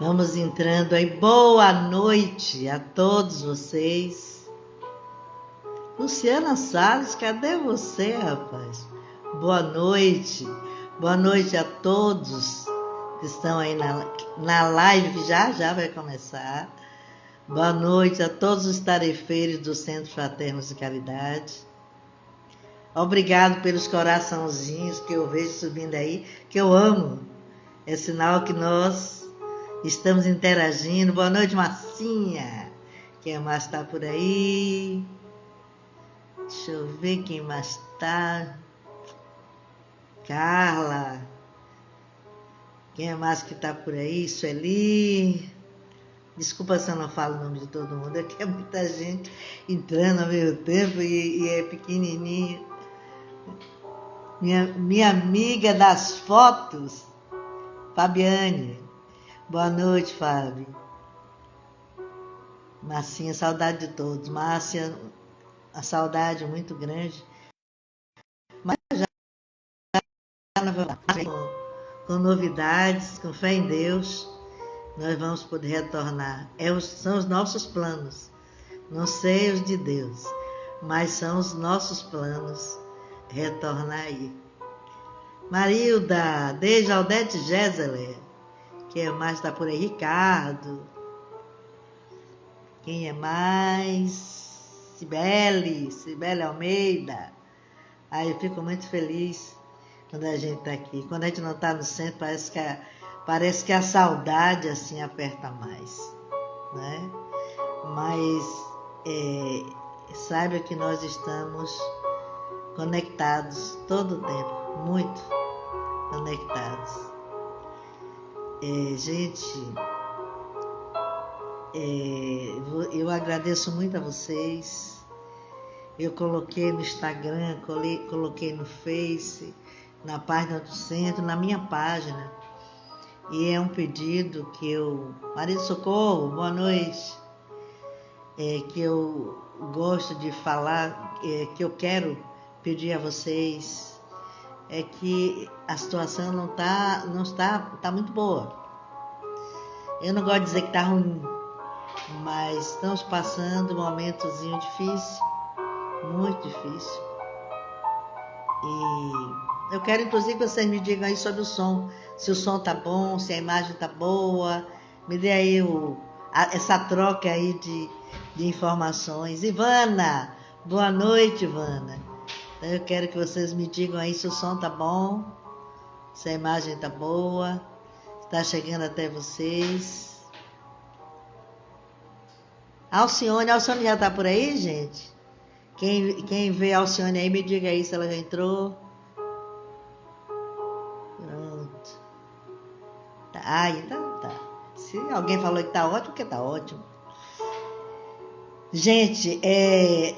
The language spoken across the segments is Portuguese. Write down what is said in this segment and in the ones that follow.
Vamos entrando aí. Boa noite a todos vocês. Luciana Salles, cadê você, rapaz? Boa noite. Boa noite a todos que estão aí na live, que já vai começar. Boa noite a todos os tarefeiros do Centro Fraternos de Caridade. Obrigado pelos coraçãozinhos que eu vejo subindo aí, que eu amo. É sinal que nós estamos interagindo. Boa noite, Marcinha. Quem mais está por aí? Deixa eu ver quem mais está. Carla. Quem é mais que está por aí? Sueli. Desculpa se eu não falo o nome de todo mundo. É que é muita gente entrando ao mesmo tempo e é pequenininho. Minha amiga das fotos, Fabiane. Boa noite, Fábio. Marcinha, saudade de todos. Márcia, a saudade muito grande. Mas já com novidades, com fé em Deus, nós vamos poder retornar. São os nossos planos. Não sei os de Deus, mas são os nossos planos retornar aí. Marilda, desde Aldete Géseler. Quem mais está por aí? Ricardo. Quem é mais? Cibele Almeida. Aí eu fico muito feliz quando a gente está aqui. Quando a gente não está no centro, parece que a saudade assim aperta mais, né? Mas saiba que nós estamos conectados todo o tempo, muito conectados. Gente, eu agradeço muito a vocês. Eu coloquei no Instagram, coloquei no Face, na página do centro, na minha página. E é um pedido que Maria Socorro, boa noite. Que eu gosto de falar, que eu quero pedir a vocês, é que a situação não está muito boa. Eu não gosto de dizer que está ruim, mas estamos passando um momentozinho difícil, muito difícil. E eu quero, inclusive, que vocês me digam aí sobre o som, se o som tá bom, se a imagem tá boa, me dê aí essa troca aí de informações. Ivana, boa noite, Ivana. Então eu quero que vocês me digam aí se o som tá bom, se a imagem tá boa, está chegando até vocês. Alcione já tá por aí, gente? Quem vê a Alcione aí, me diga aí se ela já entrou. Pronto. Então tá. Se alguém falou que tá ótimo, porque tá ótimo. Gente,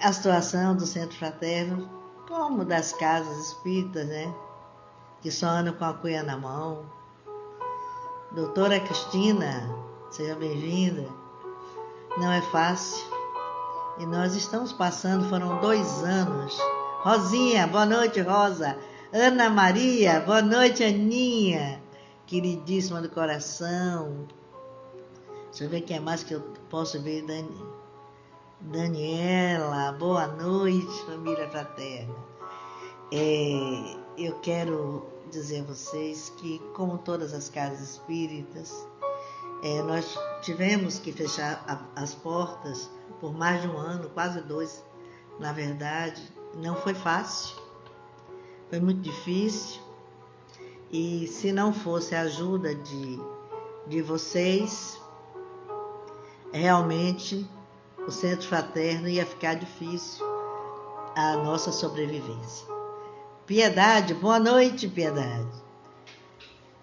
a situação do Centro Fraterno, como das casas espíritas, né? Que só andam com a cuia na mão. Doutora Cristina, seja bem-vinda. Não é fácil. E nós estamos passando, foram 2 anos. Rosinha, boa noite, Rosa. Ana Maria, boa noite, Aninha. Queridíssima do coração. Deixa eu ver quem é mais que eu posso ver. Daniela, boa noite, família fraterna. Eu quero dizer a vocês que, como todas as casas espíritas, nós tivemos que fechar as portas por mais de 1 ano, quase 2, na verdade. Não foi fácil, foi muito difícil, e se não fosse a ajuda de vocês, realmente o Centro Fraterno ia ficar difícil a nossa sobrevivência. Piedade, boa noite, Piedade.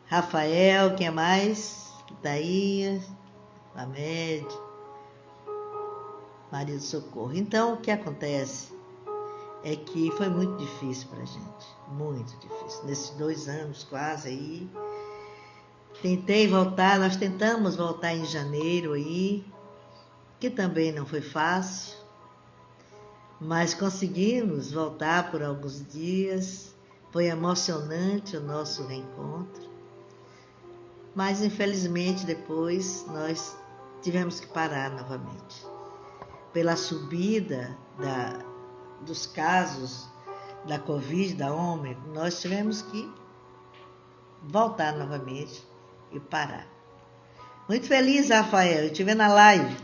Rafael, quem mais? Daí, Ahmed, Maria do Socorro. Então, o que acontece é que foi muito difícil para a gente, muito difícil. Nesses 2 anos quase aí, nós tentamos voltar em janeiro aí, que também não foi fácil, mas conseguimos voltar por alguns dias. Foi emocionante o nosso reencontro. Mas infelizmente depois nós tivemos que parar novamente. Pela subida dos casos da Covid, da Ômicron, nós tivemos que voltar novamente e parar. Muito feliz, Rafael, eu estive na live.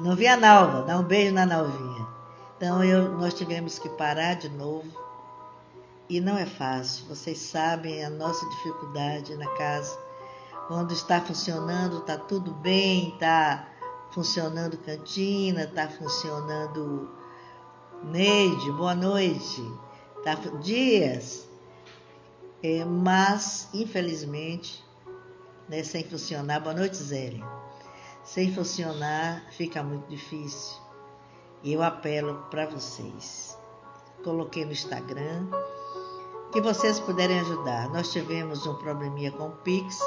Não vi a Nalva, dá um beijo na Nalvinha. Então nós tivemos que parar de novo. E não é fácil, vocês sabem a nossa dificuldade na casa. Quando está funcionando, está tudo bem, está funcionando cantina, está funcionando Neide, boa noite, tá, Dias. Mas, infelizmente, né, sem funcionar, boa noite, Zélia. Sem funcionar, fica muito difícil. E eu apelo para vocês. Coloquei no Instagram, que vocês puderem ajudar. Nós tivemos um probleminha com o Pix,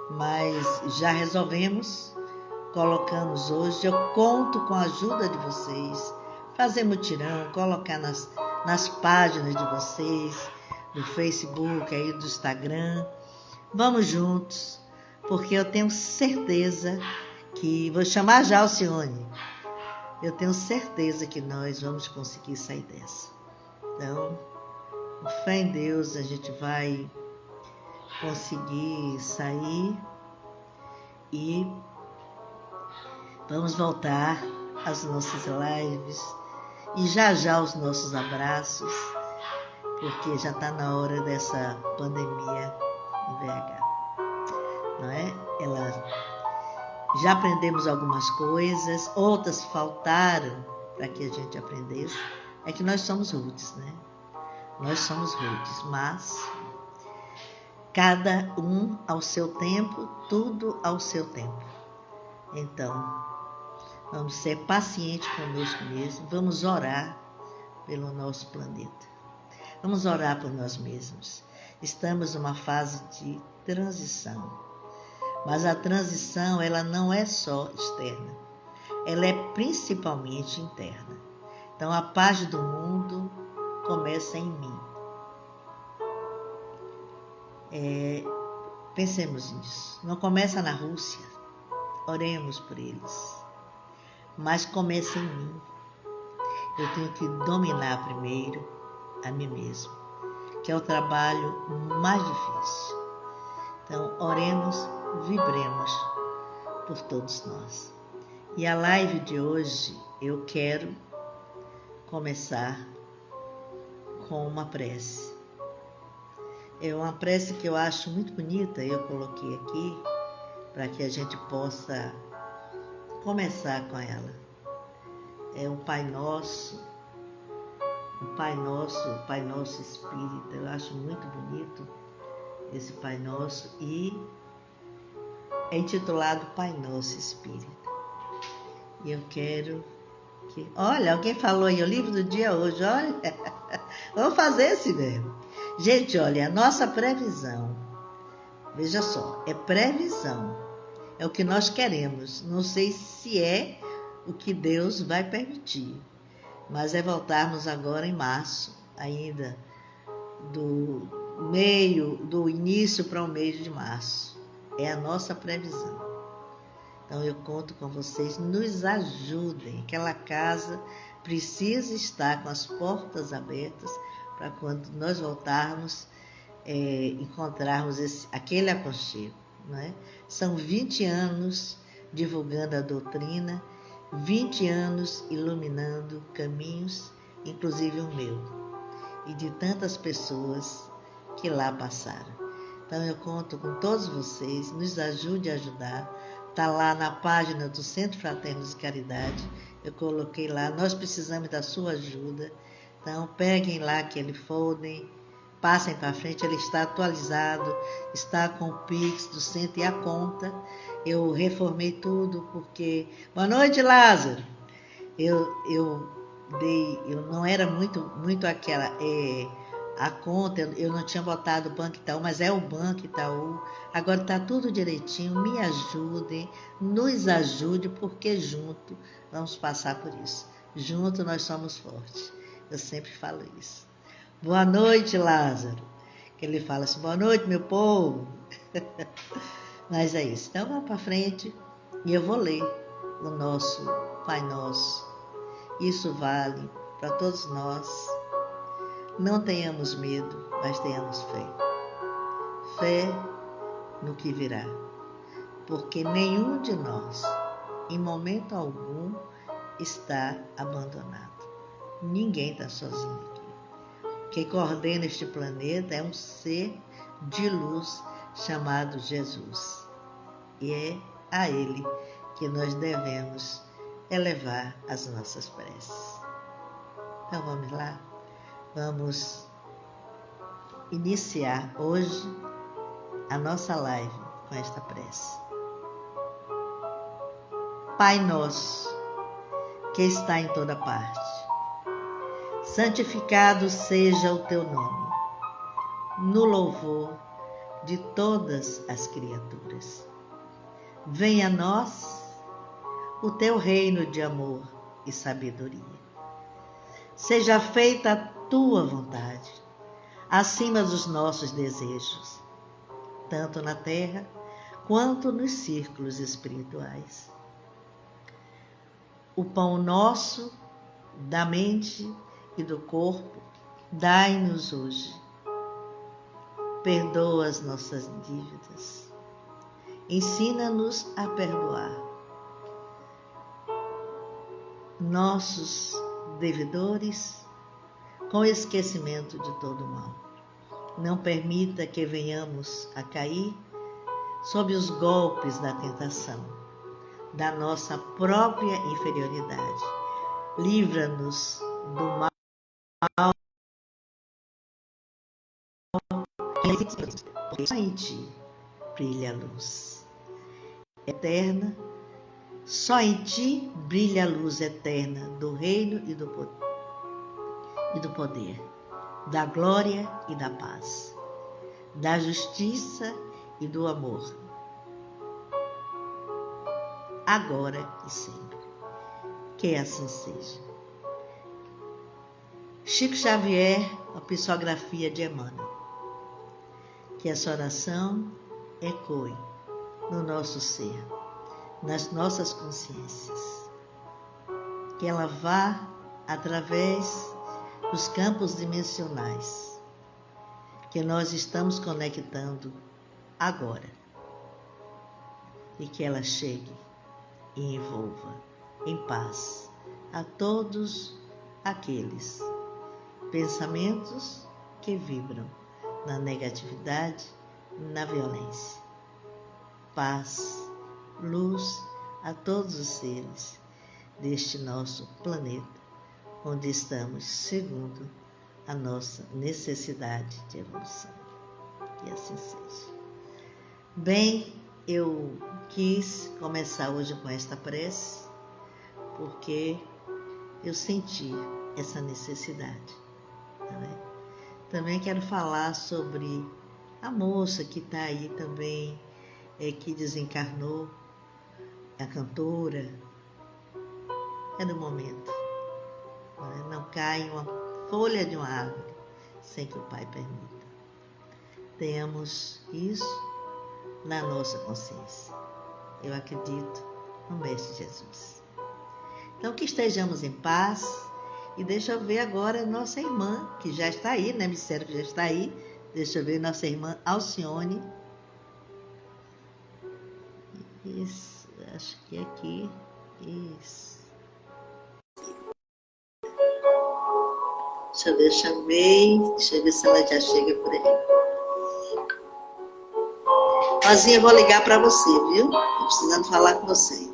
mas já resolvemos. Colocamos hoje, eu conto com a ajuda de vocês. Fazer mutirão, colocar nas páginas de vocês, do Facebook, aí do Instagram. Vamos juntos, porque eu tenho certeza que... Vou chamar já Alcione. Eu tenho certeza que nós vamos conseguir sair dessa. Então, com fé em Deus, a gente vai conseguir sair e vamos voltar às nossas lives e já os nossos abraços, porque já está na hora dessa pandemia em VH, não é? Já aprendemos algumas coisas, outras faltaram para que a gente aprendesse. É que nós somos rudes, né? Nós somos rudes, mas cada um ao seu tempo, tudo ao seu tempo. Então, vamos ser pacientes conosco mesmo, vamos orar pelo nosso planeta. Vamos orar por nós mesmos. Estamos numa fase de transição. Mas a transição, ela não é só externa. Ela é principalmente interna. Então, a paz do mundo começa em mim. Pensemos nisso. Não começa na Rússia. Oremos por eles. Mas começa em mim. Eu tenho que dominar primeiro a mim mesmo, que é o trabalho mais difícil. Então, oremos, vibremos por todos nós. E a live de hoje eu quero começar com uma prece. É uma prece que eu acho muito bonita, eu coloquei aqui para que a gente possa começar com ela. É um Pai Nosso, o Pai Nosso Espírita. Eu acho muito bonito esse Pai Nosso e é intitulado Pai Nosso Espírita. E eu quero que... Olha, alguém falou aí, o livro do dia hoje, olha. Vamos fazer esse mesmo. Gente, olha, a nossa previsão, veja só, é previsão. É o que nós queremos. Não sei se é o que Deus vai permitir. Mas é voltarmos agora em março, ainda do início para o mês de março. É a nossa previsão. Então eu conto com vocês, nos ajudem. Aquela casa precisa estar com as portas abertas para quando nós voltarmos, encontrarmos aquele aconchego. Não é? São 20 anos divulgando a doutrina, 20 anos iluminando caminhos, inclusive o meu, e de tantas pessoas que lá passaram. Então eu conto com todos vocês, nos ajude a ajudar. Está lá na página do Centro Fraterno de Caridade, eu coloquei lá, nós precisamos da sua ajuda. Então peguem lá aquele folder, passem para frente, ele está atualizado, está com o Pix do centro e a conta. Eu reformei tudo porque... Boa noite, Lázaro! Eu não era muito aquela... a conta, eu não tinha botado o Banco Itaú, mas é o Banco Itaú. Agora está tudo direitinho, me ajudem, nos ajude, porque junto vamos passar por isso. Junto nós somos fortes. Eu sempre falo isso. Boa noite, Lázaro. Que ele fala assim, boa noite, meu povo. Mas é isso. Então vamos para frente e eu vou ler o nosso Pai Nosso. Isso vale para todos nós. Não tenhamos medo, mas tenhamos fé. Fé no que virá. Porque nenhum de nós, em momento algum, está abandonado. Ninguém está sozinho aqui. Quem coordena este planeta é um ser de luz chamado Jesus. E é a Ele que nós devemos elevar as nossas preces. Então vamos lá? Vamos iniciar hoje a nossa live com esta prece. Pai nosso, que está em toda parte, santificado seja o teu nome, no louvor de todas as criaturas. Venha a nós o teu reino de amor e sabedoria. Seja feita a tua vontade, acima dos nossos desejos, tanto na terra quanto nos círculos espirituais. O pão nosso, da mente e do corpo, dai-nos hoje. Perdoa as nossas dívidas. Ensina-nos a perdoar nossos devedores com esquecimento de todo mal. Não permita que venhamos a cair sob os golpes da tentação, da nossa própria inferioridade. Livra-nos do mal, porque só em ti brilha a luz eterna. Só em ti brilha a luz eterna do reino e do poder, da glória e da paz, da justiça e do amor, agora e sempre. Que assim seja. Chico Xavier, a psicografia de Emmanuel. Que essa oração ecoe no nosso ser, nas nossas consciências. Que ela vá através dos campos dimensionais que nós estamos conectando agora. E que ela chegue e envolva em paz a todos aqueles pensamentos que vibram na negatividade, na violência. Paz, luz a todos os seres deste nosso planeta, onde estamos segundo a nossa necessidade de evolução. Que assim seja. Bem, eu quis começar hoje com esta prece, porque eu senti essa necessidade. Também quero falar sobre a moça que está aí também, que desencarnou, a cantora. É do momento. Não cai uma folha de uma árvore sem que o Pai permita. Tenhamos isso na nossa consciência. Eu acredito no Mestre Jesus. Então, que estejamos em paz. E deixa eu ver agora nossa irmã, que já está aí, né? Me disseram que já está aí. Deixa eu ver nossa irmã Alcione. Isso, acho que é aqui. Isso. Deixa eu ver, chamei. Deixa eu ver se ela já chega por aí. Rosinha, eu vou ligar para você, viu? Estou precisando falar com você.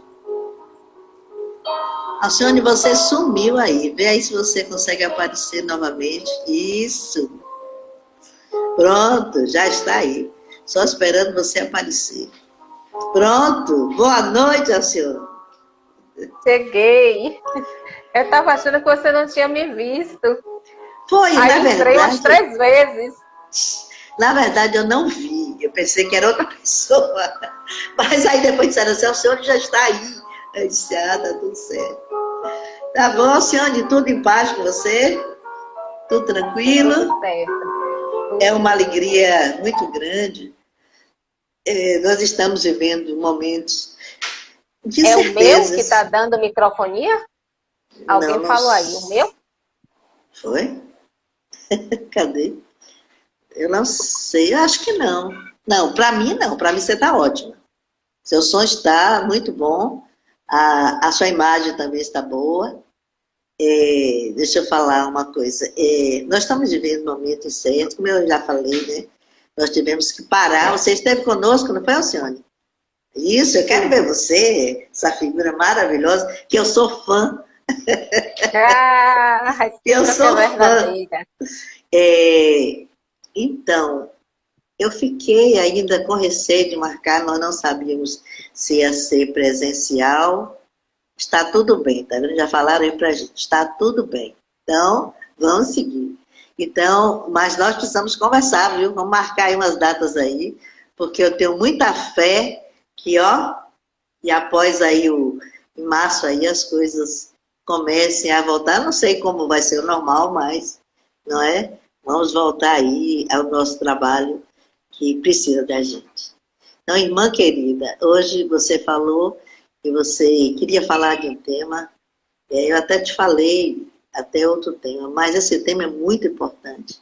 Alcione, você sumiu aí. Vê aí se você consegue aparecer novamente. Isso. Pronto, já está aí. Só esperando você aparecer. Pronto. Boa noite, Alcione. Cheguei. Eu estava achando que você não tinha me visto. Foi, aí na verdade. Entrei umas 3 vezes. Na verdade, eu não vi. Eu pensei que era outra pessoa. Mas aí depois disseram assim, Alcione já está aí. Eu disse, tá tudo certo. Tá bom, Alcione, tudo em paz com você? Tudo tranquilo? Tudo certo. É uma alegria muito grande Nós estamos vivendo momentos de É o meu que certezas. está dando microfonia? Não, Alguém não falou aí, o meu? foi? Cadê? Eu não sei, eu acho que não. Não, para mim não, para mim você está ótima. Seu som está muito bom, a sua imagem também está boa. Deixa eu falar uma coisa. Nós estamos vivendo um momento incerto, como eu já falei, né? Nós tivemos que parar. Você esteve conosco, não foi, Alcione? Isso, eu quero ver você, essa figura maravilhosa, que eu sou fã. Ah, a Eu recíproca é sou fã. verdadeira. É, então, eu fiquei ainda com receio de marcar, nós não sabíamos se ia ser presencial. Está tudo bem, tá vendo? Já falaram aí pra gente, está tudo bem. Então, vamos seguir. Então, mas nós precisamos conversar, viu? Vamos marcar aí umas datas aí, porque eu tenho muita fé que, ó, e após aí em março aí as coisas comecem a voltar. Não sei como vai ser o normal, mas, não é? Vamos voltar aí ao nosso trabalho que precisa da gente. Então, irmã querida, hoje você falou que você queria falar de um tema, eu até te falei até outro tema, mas esse tema é muito importante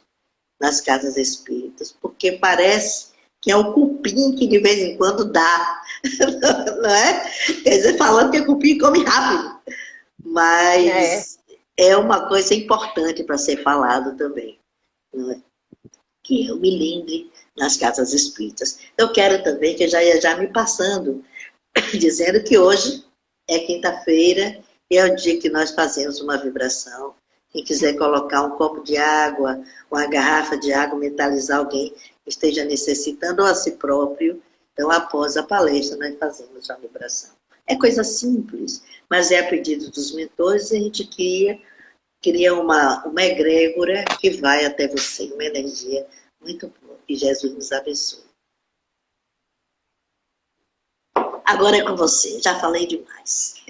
nas casas espíritas, porque parece que é o cupim que de vez em quando dá, não é? Quer dizer, falando que é cupim come rápido, É. mas é uma coisa importante para ser falado também, não é? Que eu me lembre nas casas espíritas. Eu quero também que já ia já me passando, dizendo que hoje é quinta-feira e é o dia que nós fazemos uma vibração. Quem quiser colocar um copo de água, uma garrafa de água, mentalizar alguém que esteja necessitando ou a si próprio, então após a palestra nós fazemos a vibração. É coisa simples, mas é a pedido dos mentores e a gente cria uma egrégora que vai até você, uma energia muito boa. Que Jesus nos abençoe. Agora é com você, já falei demais.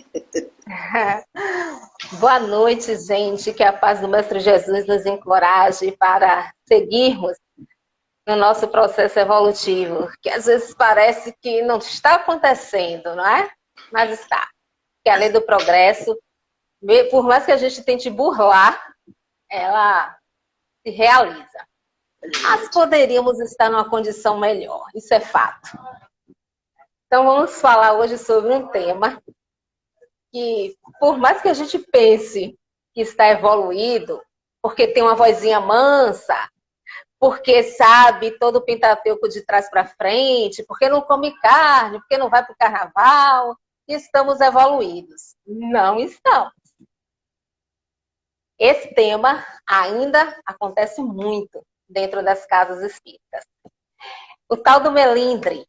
Boa noite, gente. Que a paz do Mestre Jesus nos encoraje para seguirmos no nosso processo evolutivo, que às vezes parece que não está acontecendo, não é? Mas está. Que a lei do progresso, por mais que a gente tente burlar, ela se realiza. Mas poderíamos estar numa condição melhor, isso é fato. Então vamos falar hoje sobre um tema que, por mais que a gente pense que está evoluído, porque tem uma vozinha mansa, porque sabe todo o Pentateuco de trás para frente, porque não come carne, porque não vai para o carnaval, estamos evoluídos. Não estamos. Esse tema ainda acontece muito dentro das casas espíritas. O tal do melindre,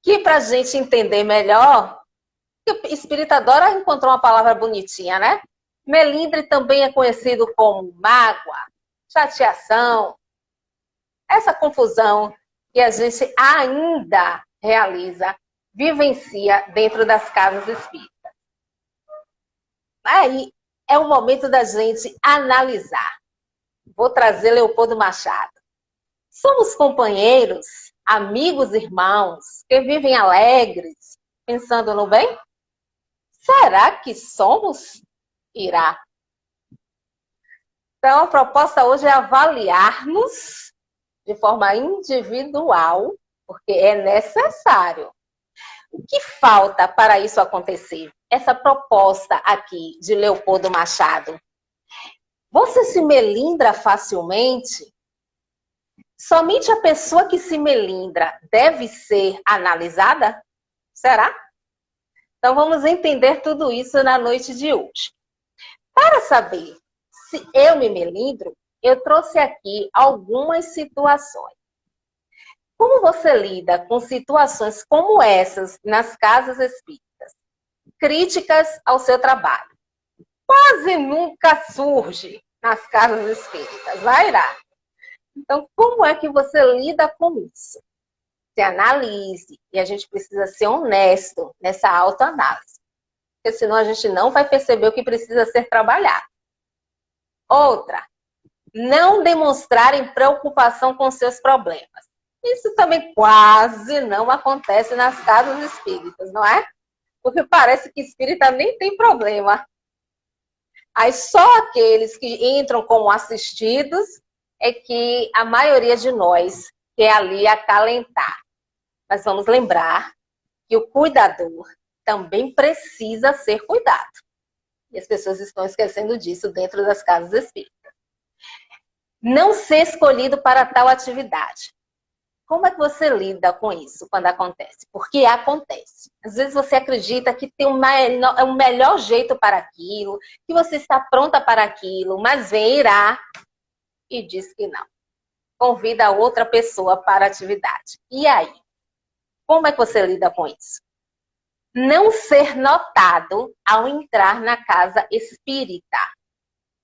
que para a gente entender melhor, o espírita adora encontrar uma palavra bonitinha, né? Melindre também é conhecido como mágoa, chateação, essa confusão que a gente ainda realiza, vivencia dentro das casas espíritas. Aí é o momento da gente analisar. Vou trazer Leopoldo Machado. Somos companheiros, amigos, irmãos, que vivem alegres, pensando no bem? Será que somos? Irá. Então, a proposta hoje é avaliarmos de forma individual, porque é necessário. O que falta para isso acontecer? Essa proposta aqui de Leopoldo Machado. Você se melindra facilmente? Somente a pessoa que se melindra deve ser analisada? Será? Então vamos entender tudo isso na noite de hoje. Para saber se eu me melindro, eu trouxe aqui algumas situações. Como você lida com situações como essas nas casas espíritas? Críticas ao seu trabalho. Quase nunca surge nas casas espíritas, vai, Irá? Então, como é que você lida com isso? Se analise, e a gente precisa ser honesto nessa autoanálise, porque senão a gente não vai perceber o que precisa ser trabalhado. Outra, não demonstrarem preocupação com seus problemas. Isso também quase não acontece nas casas espíritas, não é? Porque parece que espírita nem tem problema. Aí só aqueles que entram como assistidos é que a maioria de nós quer ali acalentar. Mas vamos lembrar que o cuidador também precisa ser cuidado. E as pessoas estão esquecendo disso dentro das casas espíritas. Não ser escolhido para tal atividade. Como é que você lida com isso quando acontece? Porque acontece. Às vezes você acredita que tem um melhor jeito para aquilo, que você está pronta para aquilo, mas vem irá e diz que não. Convida outra pessoa para a atividade. E aí? Como é que você lida com isso? Não ser notado ao entrar na casa espírita.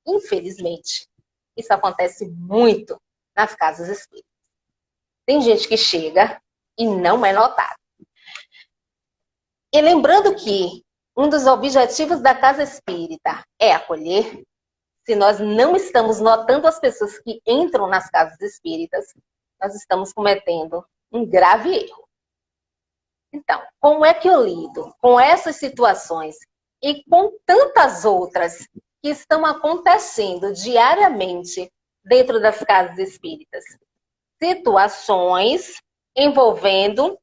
Infelizmente, isso acontece muito nas casas espíritas. Tem gente que chega e não é notado. E lembrando que um dos objetivos da casa espírita é acolher, se nós não estamos notando as pessoas que entram nas casas espíritas, nós estamos cometendo um grave erro. Então, como é que eu lido com essas situações e com tantas outras que estão acontecendo diariamente dentro das casas espíritas? Situações envolvendo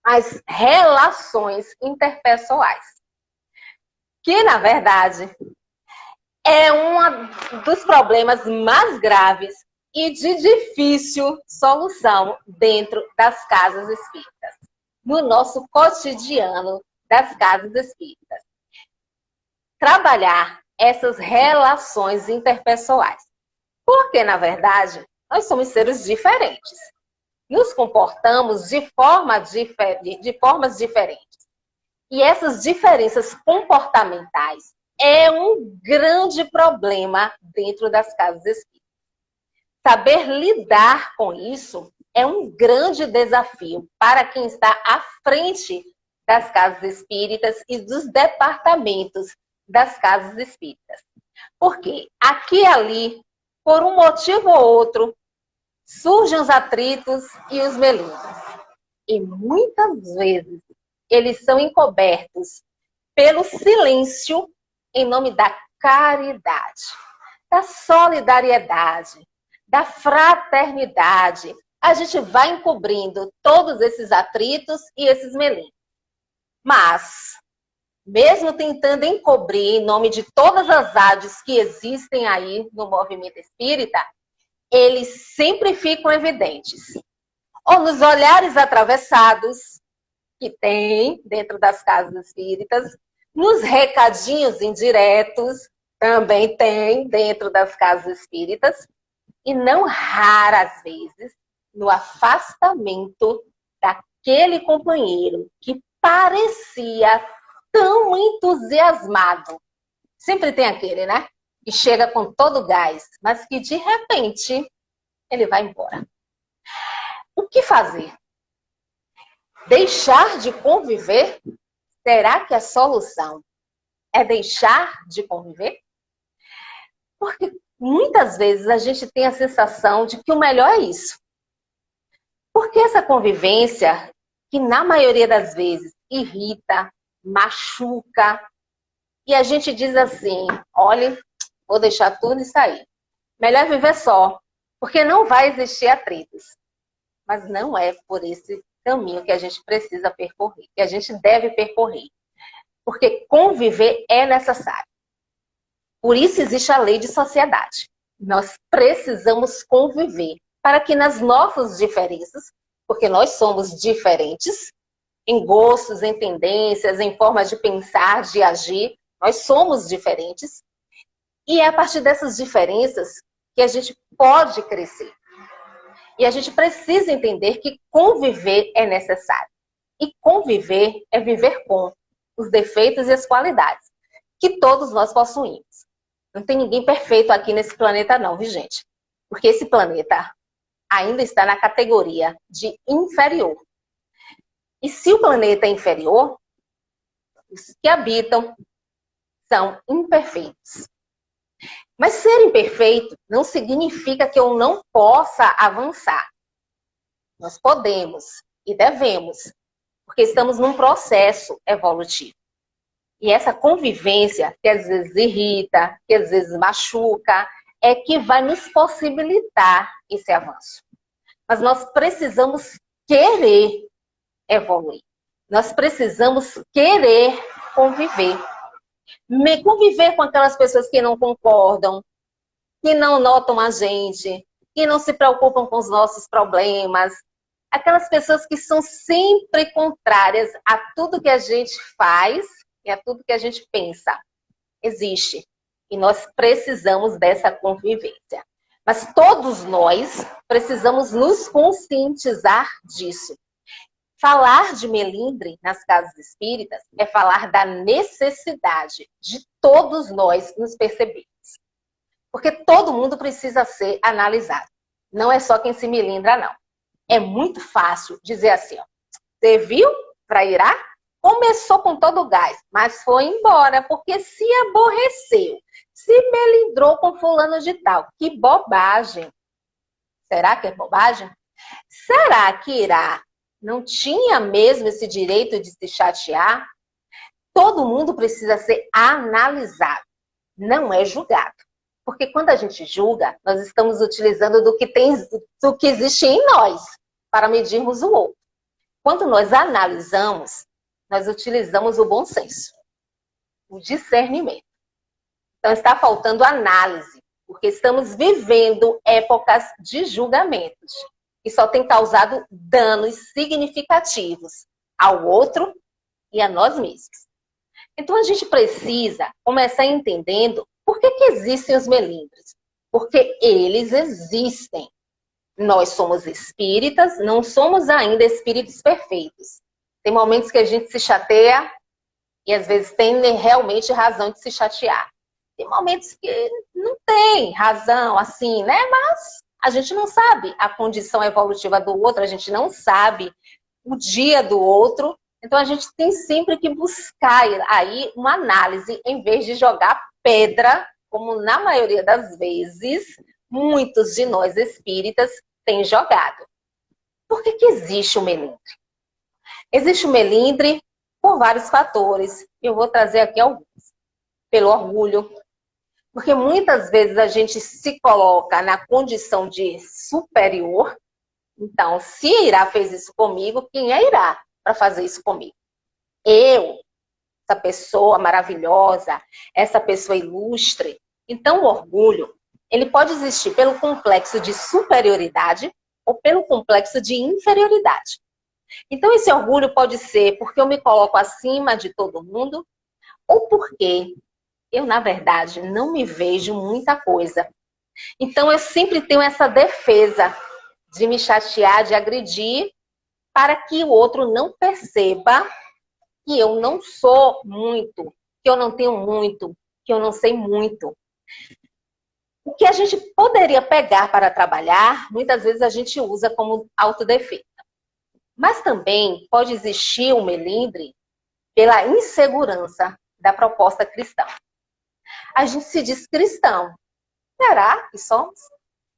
as relações interpessoais, que, na verdade, é um dos problemas mais graves e de difícil solução dentro das casas espíritas, no nosso cotidiano das casas espíritas. Trabalhar essas relações interpessoais, porque, na verdade, nós somos seres diferentes. Nos comportamos de formas diferentes. E essas diferenças comportamentais é um grande problema dentro das casas espíritas. Saber lidar com isso é um grande desafio para quem está à frente das casas espíritas e dos departamentos das casas espíritas. Porque aqui e ali, por um motivo ou outro, surgem os atritos e os melindres. E muitas vezes eles são encobertos pelo silêncio em nome da caridade, da solidariedade, da fraternidade. A gente vai encobrindo todos esses atritos e esses melindres. Mas, mesmo tentando encobrir em nome de todas as ADs que existem aí no movimento espírita, eles sempre ficam evidentes. Ou nos olhares atravessados, que tem dentro das casas espíritas, nos recadinhos indiretos, também tem dentro das casas espíritas, e não raras vezes no afastamento daquele companheiro que parecia tão entusiasmado. Sempre tem aquele, né? Que chega com todo o gás, mas que de repente ele vai embora. O que fazer? Deixar de conviver? Será que a solução é deixar de conviver? Porque muitas vezes a gente tem a sensação de que o melhor é isso. Porque essa convivência, que na maioria das vezes irrita, machuca, e a gente diz assim, olha, vou deixar tudo isso aí. Melhor viver só, porque não vai existir atritos. Mas não é por esse caminho que a gente precisa percorrer, que a gente deve percorrer. Porque conviver é necessário. Por isso existe a lei de sociedade. Nós precisamos conviver para que nas nossas diferenças, porque nós somos diferentes, em gostos, em tendências, em formas de pensar, de agir, nós somos diferentes. E é a partir dessas diferenças que a gente pode crescer. E a gente precisa entender que conviver é necessário. E conviver é viver com os defeitos e as qualidades que todos nós possuímos. Não tem ninguém perfeito aqui nesse planeta não, viu, gente? Porque esse planeta ainda está na categoria de inferior. E se o planeta é inferior, os que habitam são imperfeitos. Mas ser imperfeito não significa que eu não possa avançar. Nós podemos e devemos, porque estamos num processo evolutivo. E essa convivência, que às vezes irrita, que às vezes machuca, é que vai nos possibilitar esse avanço. Mas nós precisamos querer evoluir. Nós precisamos querer conviver. Conviver com aquelas pessoas que não concordam, que não notam a gente, que não se preocupam com os nossos problemas. Aquelas pessoas que são sempre contrárias a tudo que a gente faz e a tudo que a gente pensa. Existe. E nós precisamos dessa convivência. Mas todos nós precisamos nos conscientizar disso. Falar de melindre nas casas espíritas é falar da necessidade de todos nós nos percebermos. Porque todo mundo precisa ser analisado. Não é só quem se melindra, não. É muito fácil dizer assim, ó, você viu para Irá? Começou com todo o gás, mas foi embora porque se aborreceu. Se melindrou com fulano de tal. Que bobagem. Será que é bobagem? Será que Irá não tinha mesmo esse direito de se chatear? Todo mundo precisa ser analisado, não é julgado. Porque quando a gente julga, nós estamos utilizando do que existe em nós para medirmos o outro. Quando nós analisamos, nós utilizamos o bom senso, o discernimento. Então está faltando análise, porque estamos vivendo épocas de julgamentos, que só tem causado danos significativos ao outro e a nós mesmos. Então a gente precisa começar entendendo por que existem os melindres. Porque eles existem. Nós somos espíritas, não somos ainda espíritos perfeitos. Tem momentos que a gente se chateia e às vezes tem realmente razão de se chatear. Tem momentos que não tem razão, assim, né? Mas a gente não sabe a condição evolutiva do outro, a gente não sabe o dia do outro. Então a gente tem sempre que buscar aí uma análise, em vez de jogar pedra, como na maioria das vezes, muitos de nós espíritas têm jogado. Por que existe o melindre? Existe o melindre por vários fatores. Eu vou trazer aqui alguns. Pelo orgulho. Porque muitas vezes a gente se coloca na condição de superior. Então, se Irá fez isso comigo, quem é Irá para fazer isso comigo? Eu, essa pessoa maravilhosa, essa pessoa ilustre. Então, o orgulho, ele pode existir pelo complexo de superioridade ou pelo complexo de inferioridade. Então, esse orgulho pode ser porque eu me coloco acima de todo mundo ou porque eu, na verdade, não me vejo muita coisa. Então, eu sempre tenho essa defesa de me chatear, de agredir, para que o outro não perceba que eu não sou muito, que eu não tenho muito, que eu não sei muito. O que a gente poderia pegar para trabalhar, muitas vezes a gente usa como autodefesa. Mas também pode existir um melindre pela insegurança da proposta cristã. A gente se diz cristão. Será que somos?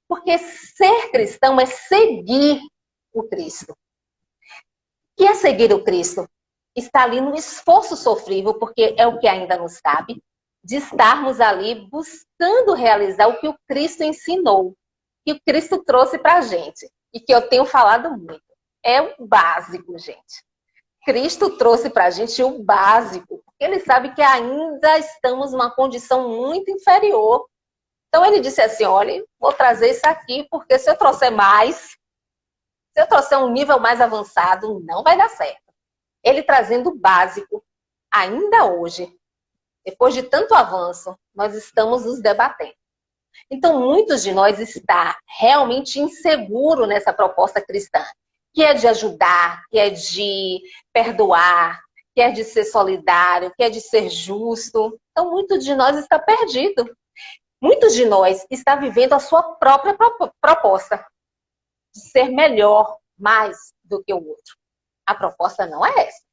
Porque ser cristão é seguir o Cristo. O que é seguir o Cristo? Está ali no esforço sofrível, porque é o que ainda nos cabe, de estarmos ali buscando realizar o que o Cristo ensinou, que o Cristo trouxe para a gente, e que eu tenho falado muito. É o básico, gente. Cristo trouxe para a gente o básico, porque ele sabe que ainda estamos numa condição muito inferior. Então ele disse assim, olha, vou trazer isso aqui, porque se eu trouxer mais, se eu trouxer um nível mais avançado, não vai dar certo. Ele trazendo o básico, ainda hoje, depois de tanto avanço, nós estamos nos debatendo. Então, muitos de nós está realmente inseguro nessa proposta cristã, que é de ajudar, que é de perdoar, que é de ser solidário, que é de ser justo. Então, muitos de nós está perdido. Muitos de nós está vivendo a sua própria proposta de ser melhor, mais do que o outro. A proposta não é essa.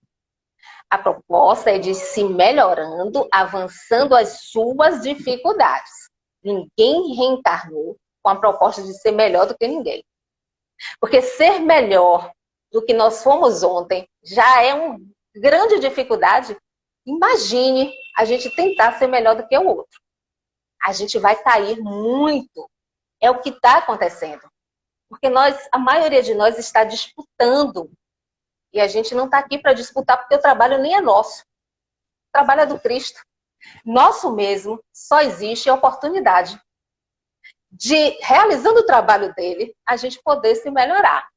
A proposta é de se melhorando, avançando as suas dificuldades. Ninguém reencarnou com a proposta de ser melhor do que ninguém. Porque ser melhor do que nós fomos ontem já é uma grande dificuldade. Imagine a gente tentar ser melhor do que o outro. A gente vai cair muito. É o que está acontecendo. Porque a maioria de nós está disputando. E a gente não está aqui para disputar porque o trabalho nem é nosso. O trabalho é do Cristo. Nosso mesmo só existe a oportunidade de, realizando o trabalho dele, a gente poder se melhorar.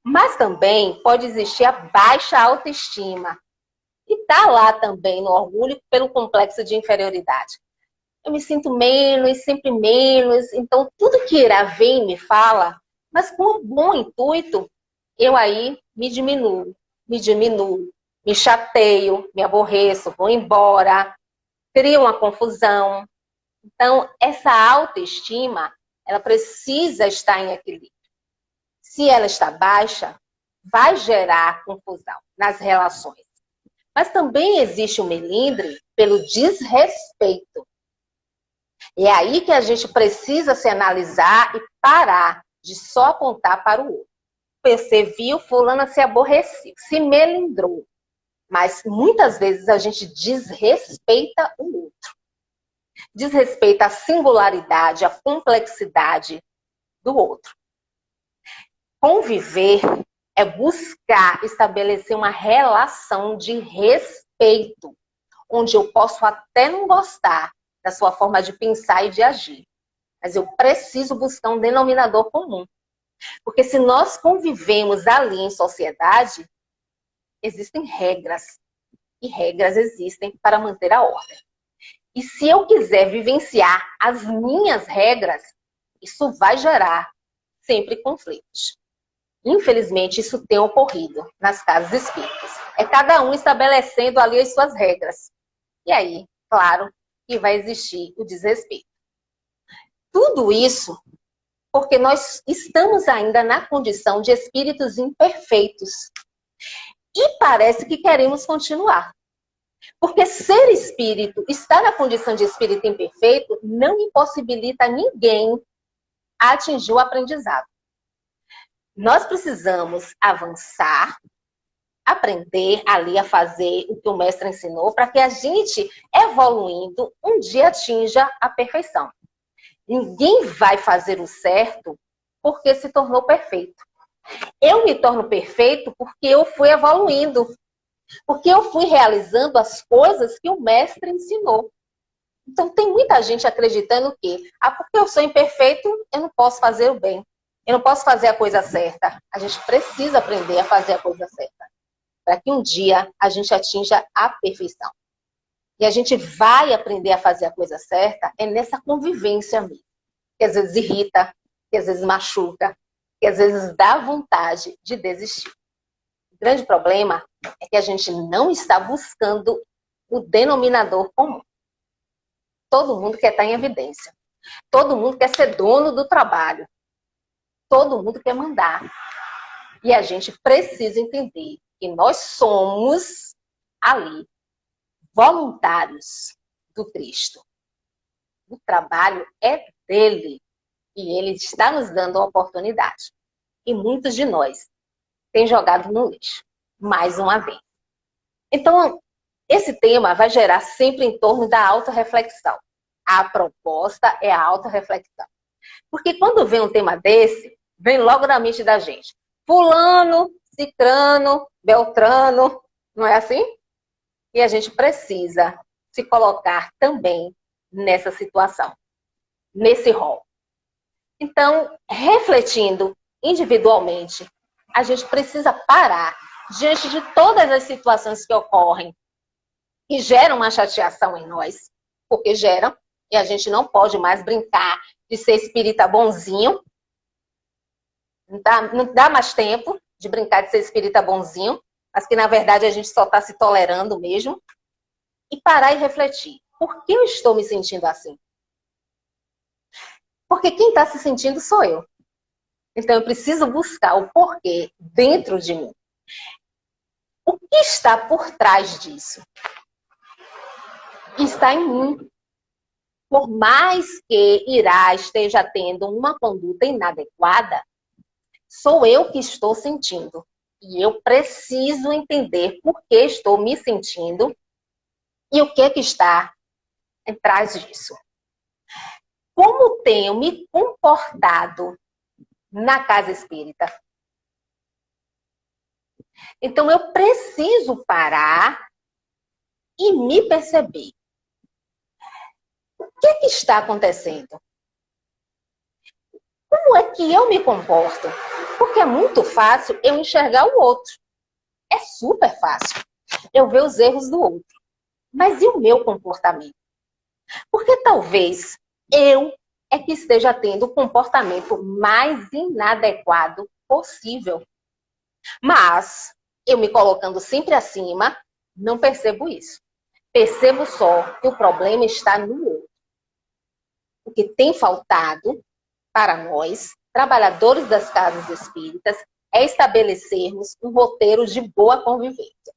Mas também pode existir a baixa autoestima. E está lá também no orgulho pelo complexo de inferioridade. Eu me sinto menos, sempre menos. Então, tudo que irá vem me fala, mas com um bom intuito, eu aí me diminuo, me chateio, me aborreço, vou embora, crio uma confusão. Então, essa autoestima, ela precisa estar em equilíbrio. Se ela está baixa, vai gerar confusão nas relações. Mas também existe o melindre pelo desrespeito. E é aí que a gente precisa se analisar e parar de só apontar para o outro. Você viu, fulana se aborreceu, se melindrou. Mas muitas vezes a gente desrespeita o outro. Desrespeita a singularidade, a complexidade do outro. Conviver é buscar estabelecer uma relação de respeito, onde eu posso até não gostar da sua forma de pensar e de agir, mas eu preciso buscar um denominador comum. Porque se nós convivemos ali em sociedade, existem regras. E regras existem para manter a ordem. E se eu quiser vivenciar as minhas regras, isso vai gerar sempre conflitos. Infelizmente, isso tem ocorrido nas casas espíritas. É cada um estabelecendo ali as suas regras. E aí, claro, que vai existir o desrespeito. Tudo isso porque nós estamos ainda na condição de espíritos imperfeitos. E parece que queremos continuar. Porque ser espírito, estar na condição de espírito imperfeito, não impossibilita ninguém a atingir o aprendizado. Nós precisamos avançar, aprender ali a fazer o que o mestre ensinou, para que a gente, evoluindo, um dia atinja a perfeição. Ninguém vai fazer o certo porque se tornou perfeito. Eu me torno perfeito porque eu fui evoluindo. Porque eu fui realizando as coisas que o mestre ensinou. Então, tem muita gente acreditando que, porque eu sou imperfeito, eu não posso fazer o bem. Eu não posso fazer a coisa certa. A gente precisa aprender a fazer a coisa certa. Para que um dia a gente atinja a perfeição. E a gente vai aprender a fazer a coisa certa é nessa convivência mesmo. Que às vezes irrita, que às vezes machuca, que às vezes dá vontade de desistir. O grande problema é que a gente não está buscando o denominador comum. Todo mundo quer estar em evidência. Todo mundo quer ser dono do trabalho. Todo mundo quer mandar. E a gente precisa entender que nós somos ali voluntários do Cristo. O trabalho é dele. E ele está nos dando a oportunidade. E muitos de nós têm jogado no lixo. Mais uma vez. Então, esse tema vai gerar sempre em torno da autorreflexão. A proposta é a autorreflexão. Porque quando vem um tema desse, vem logo na mente da gente. Fulano, cicrano, beltrano, não é assim? E a gente precisa se colocar também nessa situação, nesse rol. Então, refletindo individualmente, a gente precisa parar diante de todas as situações que ocorrem e geram uma chateação em nós, porque geram, e a gente não pode mais brincar de ser espírita bonzinho. Não dá mais tempo de brincar de ser espírita bonzinho, mas que na verdade a gente só está se tolerando mesmo. E parar e refletir. Por que eu estou me sentindo assim? Porque quem está se sentindo sou eu. Então eu preciso buscar o porquê dentro de mim. O que está por trás disso? Está em mim. Por mais que Irá esteja tendo uma conduta inadequada, Sou eu que estou sentindo. E eu preciso entender por que estou me sentindo e o que é que está atrás disso. Como tenho me comportado na casa espírita? Então, eu preciso parar e me perceber. O que é que está acontecendo? Como é que eu me comporto? Porque é muito fácil eu enxergar o outro. É super fácil eu ver os erros do outro. Mas e o meu comportamento? Porque talvez eu é que esteja tendo o comportamento mais inadequado possível. Mas eu me colocando sempre acima, não percebo isso. Percebo só que o problema está no outro. O que tem faltado para nós, trabalhadores das casas espíritas, é estabelecermos um roteiro de boa convivência.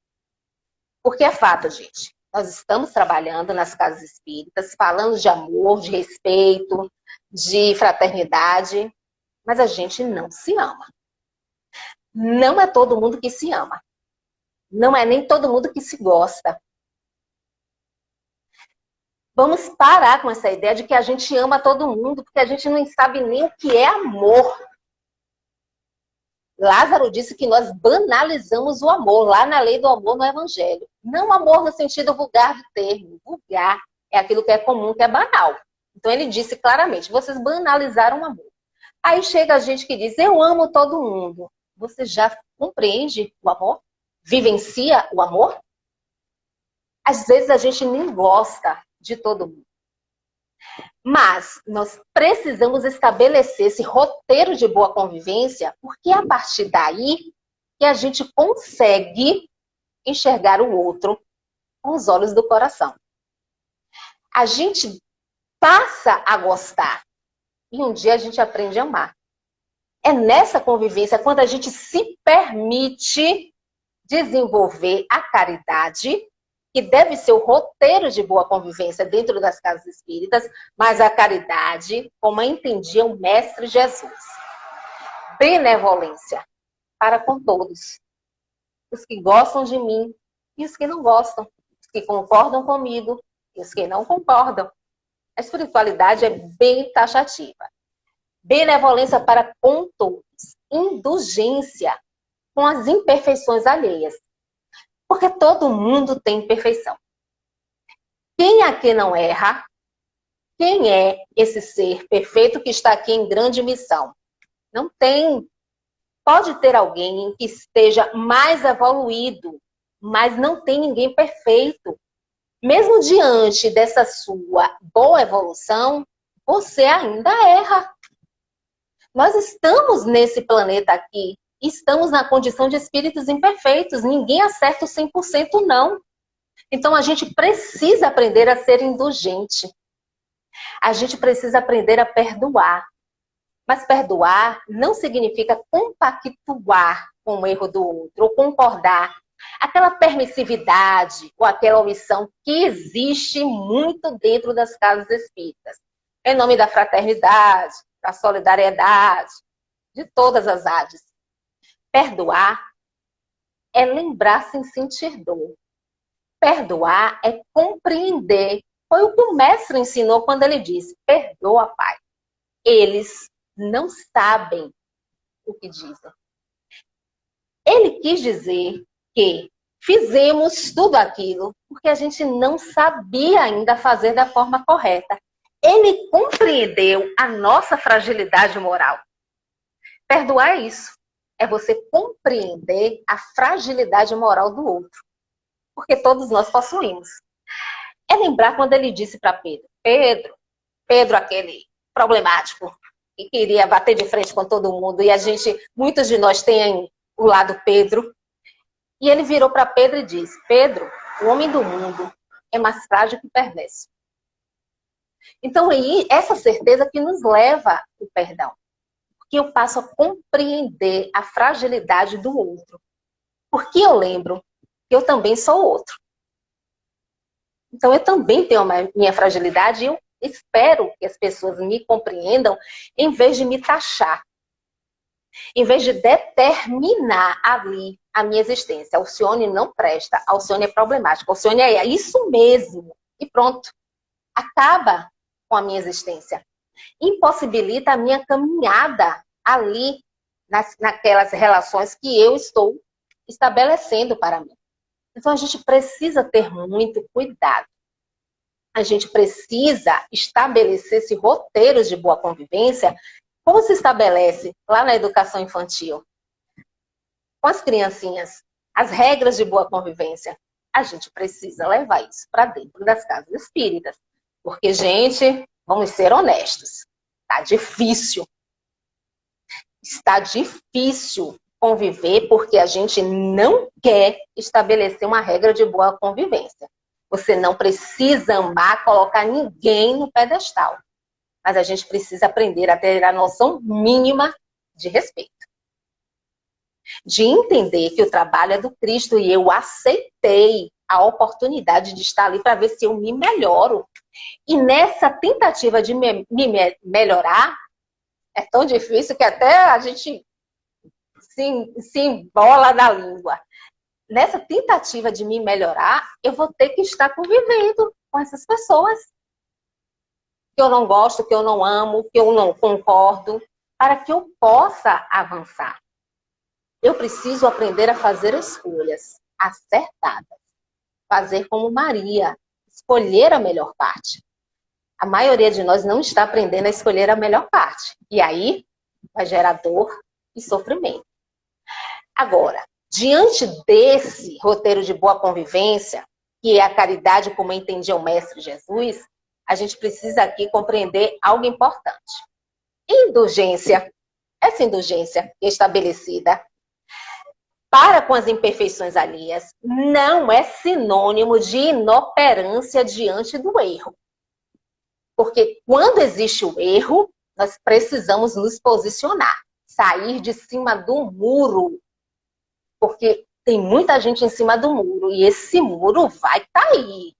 Porque é fato, gente. Nós estamos trabalhando nas casas espíritas, falando de amor, de respeito, de fraternidade, mas a gente não se ama. Não é todo mundo que se ama. Não é nem todo mundo que se gosta. Vamos parar com essa ideia de que a gente ama todo mundo, porque a gente não sabe nem o que é amor. Lázaro disse que nós banalizamos o amor, lá na lei do amor no Evangelho. Não amor no sentido vulgar do termo. Vulgar é aquilo que é comum, que é banal. Então ele disse claramente, vocês banalizaram o amor. Aí chega a gente que diz, eu amo todo mundo. Você já compreende o amor? Vivencia o amor? Às vezes a gente nem gosta de todo mundo. Mas nós precisamos estabelecer esse roteiro de boa convivência, porque é a partir daí que a gente consegue enxergar o outro com os olhos do coração. A gente passa a gostar e um dia a gente aprende a amar. É nessa convivência, quando a gente se permite desenvolver a caridade, que deve ser o roteiro de boa convivência dentro das casas espíritas, mas a caridade, como entendia o Mestre Jesus. Benevolência para com todos. Os que gostam de mim e os que não gostam. Os que concordam comigo e os que não concordam. A espiritualidade é bem taxativa. Benevolência para com todos. Indulgência com as imperfeições alheias. Porque todo mundo tem imperfeição. Quem aqui não erra? Quem é esse ser perfeito que está aqui em grande missão? Não tem. Pode ter alguém que esteja mais evoluído, mas não tem ninguém perfeito. Mesmo diante dessa sua boa evolução, você ainda erra. Nós estamos nesse planeta aqui. Estamos na condição de espíritos imperfeitos. Ninguém acerta o 100% não. Então a gente precisa aprender a ser indulgente. A gente precisa aprender a perdoar. Mas perdoar não significa compactuar com o erro do outro, ou concordar. Aquela permissividade ou aquela omissão que existe muito dentro das casas espíritas. Em nome da fraternidade, da solidariedade, de todas as áreas. Perdoar é lembrar sem sentir dor. Perdoar é compreender. Foi o que o mestre ensinou quando ele disse, perdoa, Pai. Eles não sabem o que dizem. Ele quis dizer que fizemos tudo aquilo porque a gente não sabia ainda fazer da forma correta. Ele compreendeu a nossa fragilidade moral. Perdoar é isso. É você compreender a fragilidade moral do outro. Porque todos nós possuímos. É lembrar quando ele disse para Pedro, Pedro aquele problemático, que queria bater de frente com todo mundo, e muitos de nós têm o lado Pedro, e ele virou para Pedro e disse, Pedro, o homem do mundo é mais frágil que perverso. Então, essa certeza que nos leva ao perdão. Que eu passo a compreender a fragilidade do outro. Porque eu lembro que eu também sou outro. Então eu também tenho a minha fragilidade e eu espero que as pessoas me compreendam em vez de me taxar. Em vez de determinar ali a minha existência. Alcione não presta, Alcione é problemática, Alcione é isso mesmo. E pronto. Acaba com a minha existência. Impossibilita a minha caminhada ali, naquelas relações que eu estou estabelecendo para mim. Então, a gente precisa ter muito cuidado. A gente precisa estabelecer esse roteiro de boa convivência, como se estabelece lá na educação infantil. Com as criancinhas, as regras de boa convivência. A gente precisa levar isso para dentro das casas espíritas. Porque, gente, vamos ser honestos, está difícil. Está difícil conviver porque a gente não quer estabelecer uma regra de boa convivência. Você não precisa amar, colocar ninguém no pedestal. Mas a gente precisa aprender a ter a noção mínima de respeito. De entender que o trabalho é do Cristo e eu aceitei a oportunidade de estar ali para ver se eu me melhoro. E nessa tentativa de me melhorar, é tão difícil que até a gente se embola na língua. Nessa tentativa de me melhorar, eu vou ter que estar convivendo com essas pessoas que eu não gosto, que eu não amo, que eu não concordo, para que eu possa avançar. Eu preciso aprender a fazer escolhas acertadas. Fazer como Maria, escolher a melhor parte. A maioria de nós não está aprendendo a escolher a melhor parte. E aí vai gerar dor e sofrimento. Agora, diante desse roteiro de boa convivência, que é a caridade como entendia o Mestre Jesus, a gente precisa aqui compreender algo importante. Indulgência, essa indulgência estabelecida para com as imperfeições alheias, não é sinônimo de inoperância diante do erro. Porque quando existe o erro, nós precisamos nos posicionar, sair de cima do muro. Porque tem muita gente em cima do muro e esse muro vai cair.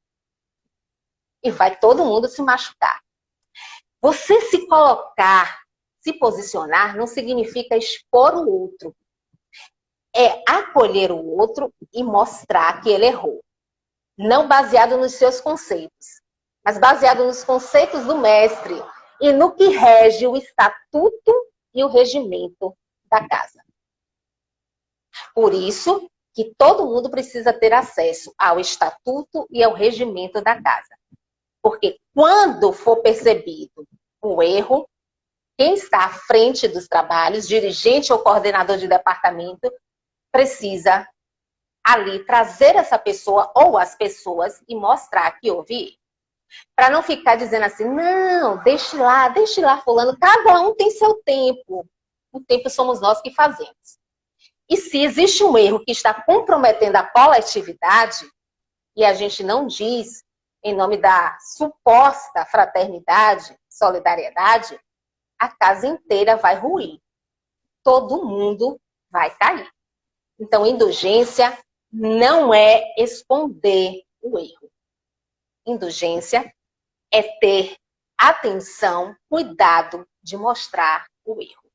E vai todo mundo se machucar. Você se colocar, se posicionar, não significa expor o outro. É acolher o outro e mostrar que ele errou. Não baseado nos seus conceitos, mas baseado nos conceitos do mestre e no que rege o estatuto e o regimento da casa. Por isso que todo mundo precisa ter acesso ao estatuto e ao regimento da casa. Porque quando for percebido o erro, quem está à frente dos trabalhos, dirigente ou coordenador de departamento, precisa ali trazer essa pessoa ou as pessoas e mostrar que houve erro. Para não ficar dizendo assim, não, deixe lá fulano, cada um tem seu tempo. O tempo somos nós que fazemos. E se existe um erro que está comprometendo a coletividade, e a gente não diz em nome da suposta fraternidade, solidariedade, a casa inteira vai ruir. Todo mundo vai cair. Então, indulgência não é esconder o erro. Indulgência é ter atenção, cuidado de mostrar o erro.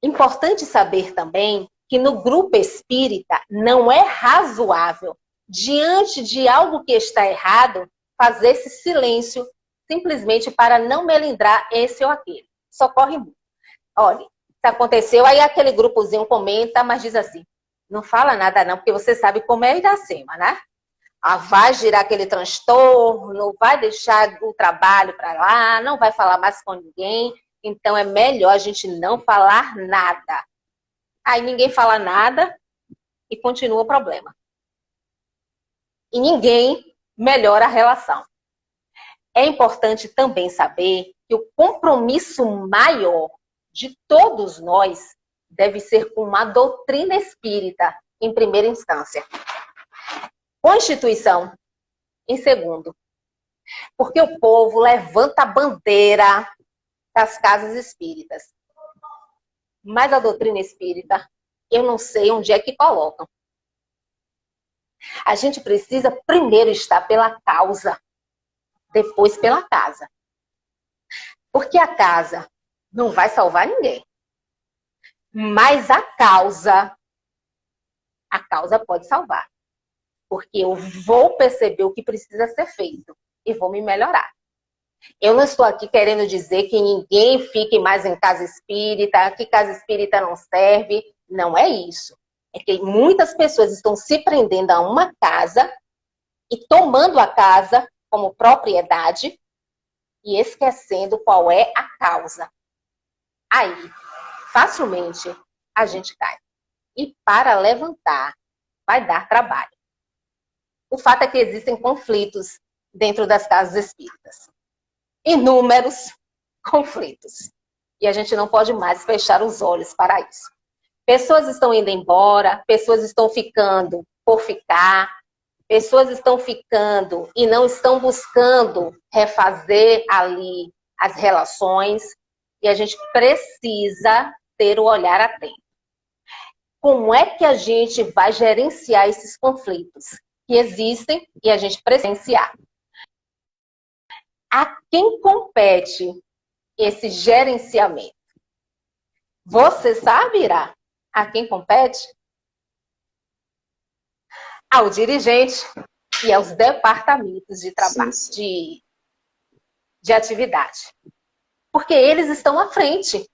Importante saber também que no grupo espírita não é razoável, diante de algo que está errado, fazer esse silêncio simplesmente para não melindrar esse ou aquele. Socorre muito. Olha, isso aconteceu, aí aquele grupozinho comenta, mas diz assim, não fala nada não, porque você sabe como é Iracema, né? Vai girar aquele transtorno, vai deixar o trabalho para lá, não vai falar mais com ninguém, então é melhor a gente não falar nada. Aí ninguém fala nada e continua o problema. E ninguém melhora a relação. É importante também saber que o compromisso maior de todos nós deve ser com a doutrina espírita, em primeira instância. Constituição, em segundo. Porque o povo levanta a bandeira das casas espíritas. Mas a doutrina espírita, eu não sei onde é que colocam. A gente precisa primeiro estar pela causa, depois pela casa. Porque a casa não vai salvar ninguém. Mas a causa pode salvar. Porque eu vou perceber o que precisa ser feito e vou me melhorar. Eu não estou aqui querendo dizer que ninguém fique mais em casa espírita, que casa espírita não serve. Não é isso. É que muitas pessoas estão se prendendo a uma casa e tomando a casa como propriedade e esquecendo qual é a causa. Aí, facilmente, a gente cai. E para levantar, vai dar trabalho. O fato é que existem conflitos dentro das casas espíritas. Inúmeros conflitos. E a gente não pode mais fechar os olhos para isso. Pessoas estão indo embora, pessoas estão ficando por ficar, pessoas estão ficando e não estão buscando refazer ali as relações. E a gente precisa ter o olhar atento. Como é que a gente vai gerenciar esses conflitos que existem e a gente precisa gerenciar? A quem compete esse gerenciamento? Você sabe, Ira, a quem compete? Ao dirigente e aos departamentos de trabalho, de atividade. Porque eles estão à frente.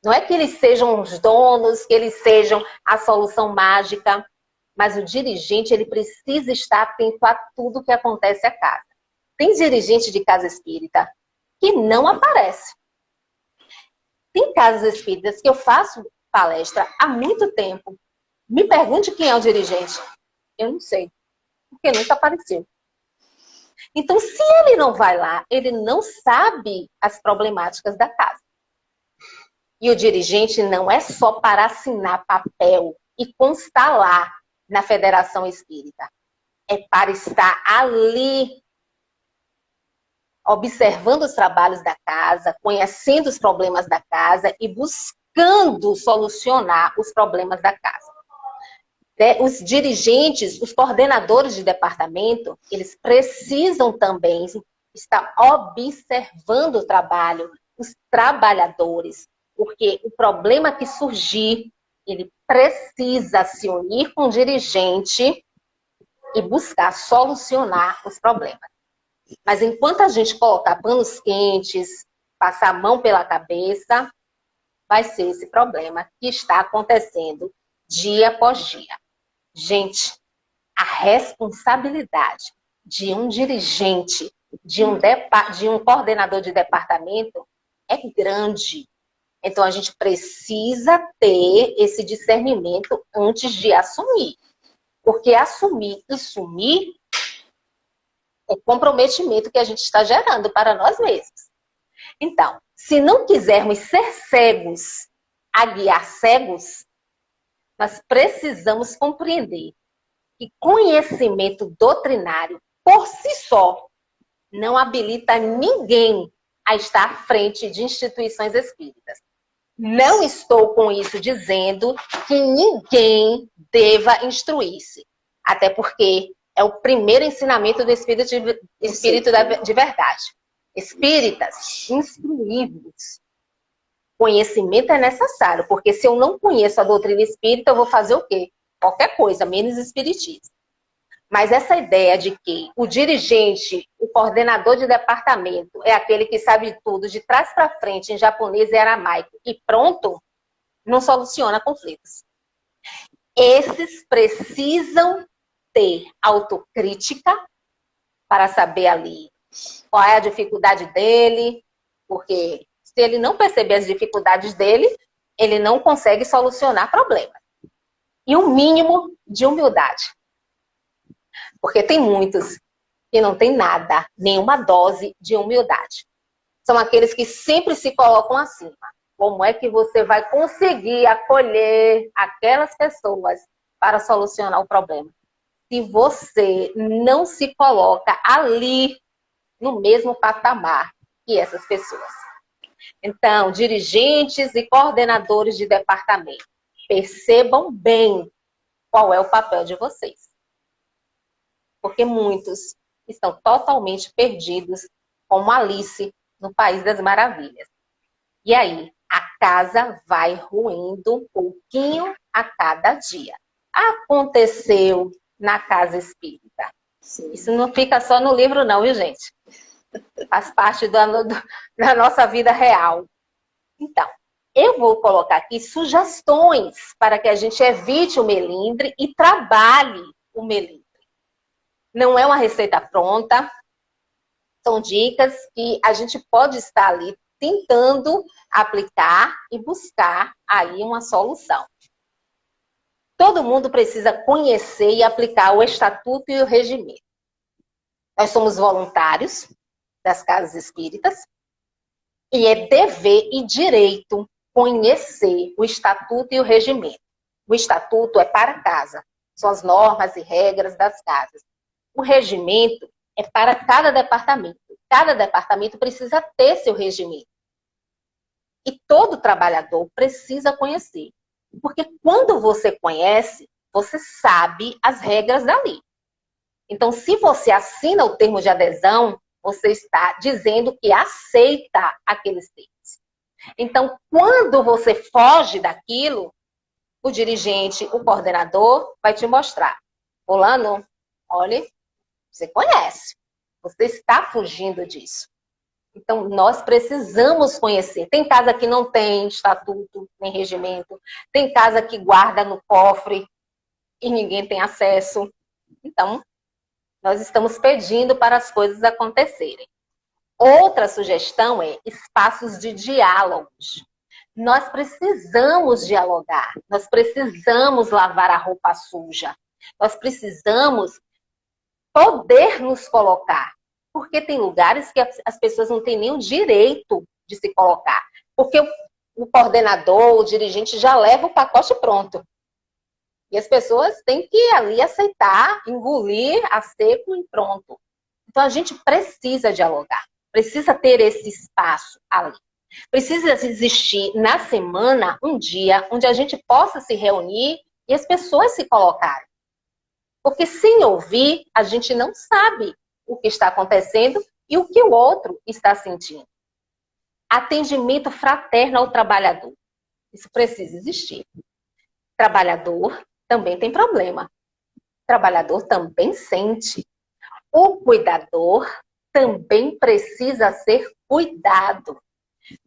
Não é que eles sejam os donos, que eles sejam a solução mágica, mas o dirigente ele precisa estar atento a tudo que acontece à casa. Tem dirigente de casa espírita que não aparece. Tem casas espíritas que eu faço palestra há muito tempo. Me pergunte quem é o dirigente. Eu não sei, porque nunca apareceu. Então, se ele não vai lá, ele não sabe as problemáticas da casa. E o dirigente não é só para assinar papel e constar lá na Federação Espírita. É para estar ali, observando os trabalhos da casa, conhecendo os problemas da casa e buscando solucionar os problemas da casa. Os dirigentes, os coordenadores de departamento, eles precisam também estar observando o trabalho, os trabalhadores, porque o problema que surgir, ele precisa se unir com o dirigente e buscar solucionar os problemas. Mas enquanto a gente colocar panos quentes, passar a mão pela cabeça, vai ser esse problema que está acontecendo dia após dia. Gente, a responsabilidade de um dirigente, de um coordenador de departamento é grande. Então, a gente precisa ter esse discernimento antes de assumir. Porque assumir e sumir é comprometimento que a gente está gerando para nós mesmos. Então, se não quisermos ser cegos a guiar cegos, nós precisamos compreender que conhecimento doutrinário, por si só, não habilita ninguém a estar à frente de instituições espíritas. Não estou com isso dizendo que ninguém deva instruir-se. Até porque é o primeiro ensinamento do espírito de verdade. Espíritas, instruí-vos. Conhecimento é necessário, porque se eu não conheço a doutrina espírita, eu vou fazer o quê? Qualquer coisa, menos espiritismo. Mas essa ideia de que o dirigente, o coordenador de departamento, é aquele que sabe tudo de trás para frente, em japonês e aramaico, e pronto, não soluciona conflitos. Esses precisam ter autocrítica para saber ali qual é a dificuldade dele, porque se ele não perceber as dificuldades dele, ele não consegue solucionar problemas. E um mínimo de humildade. Porque tem muitos que não tem nada, nenhuma dose de humildade. São aqueles que sempre se colocam acima. Como é que você vai conseguir acolher aquelas pessoas para solucionar o problema? Se você não se coloca ali, no mesmo patamar que essas pessoas. Então, dirigentes e coordenadores de departamento, percebam bem qual é o papel de vocês. Porque muitos estão totalmente perdidos, como Alice no País das Maravilhas. E aí, a casa vai ruindo um pouquinho a cada dia. Aconteceu na casa espírita. Sim. Isso não fica só no livro não, viu, gente? Faz parte da nossa vida real. Então, eu vou colocar aqui sugestões para que a gente evite o melindre e trabalhe o melindre. Não é uma receita pronta, são dicas que a gente pode estar ali tentando aplicar e buscar aí uma solução. Todo mundo precisa conhecer e aplicar o estatuto e o regimento. Nós somos voluntários das casas espíritas e é dever e direito conhecer o estatuto e o regimento. O estatuto é para a casa, são as normas e regras das casas. O regimento é para cada departamento. Cada departamento precisa ter seu regimento. E todo trabalhador precisa conhecer. Porque quando você conhece, você sabe as regras dali. Então, se você assina o termo de adesão, você está dizendo que aceita aqueles termos. Então, quando você foge daquilo, o dirigente, o coordenador, vai te mostrar. Fulano, olha, você conhece. Você está fugindo disso. Então, nós precisamos conhecer. Tem casa que não tem estatuto, nem regimento. Tem casa que guarda no cofre e ninguém tem acesso. Então, nós estamos pedindo para as coisas acontecerem. Outra sugestão é espaços de diálogos. Nós precisamos dialogar. Nós precisamos lavar a roupa suja. Nós precisamos poder nos colocar. Porque tem lugares que as pessoas não têm nem o direito de se colocar. Porque o coordenador, o dirigente já leva o pacote pronto. E as pessoas têm que ali aceitar, engolir a seco e pronto. Então a gente precisa dialogar. Precisa ter esse espaço ali. Precisa existir na semana um dia onde a gente possa se reunir e as pessoas se colocarem. Porque sem ouvir, a gente não sabe o que está acontecendo e o que o outro está sentindo. Atendimento fraterno ao trabalhador. Isso precisa existir. Trabalhador também tem problema. Trabalhador também sente. O cuidador também precisa ser cuidado.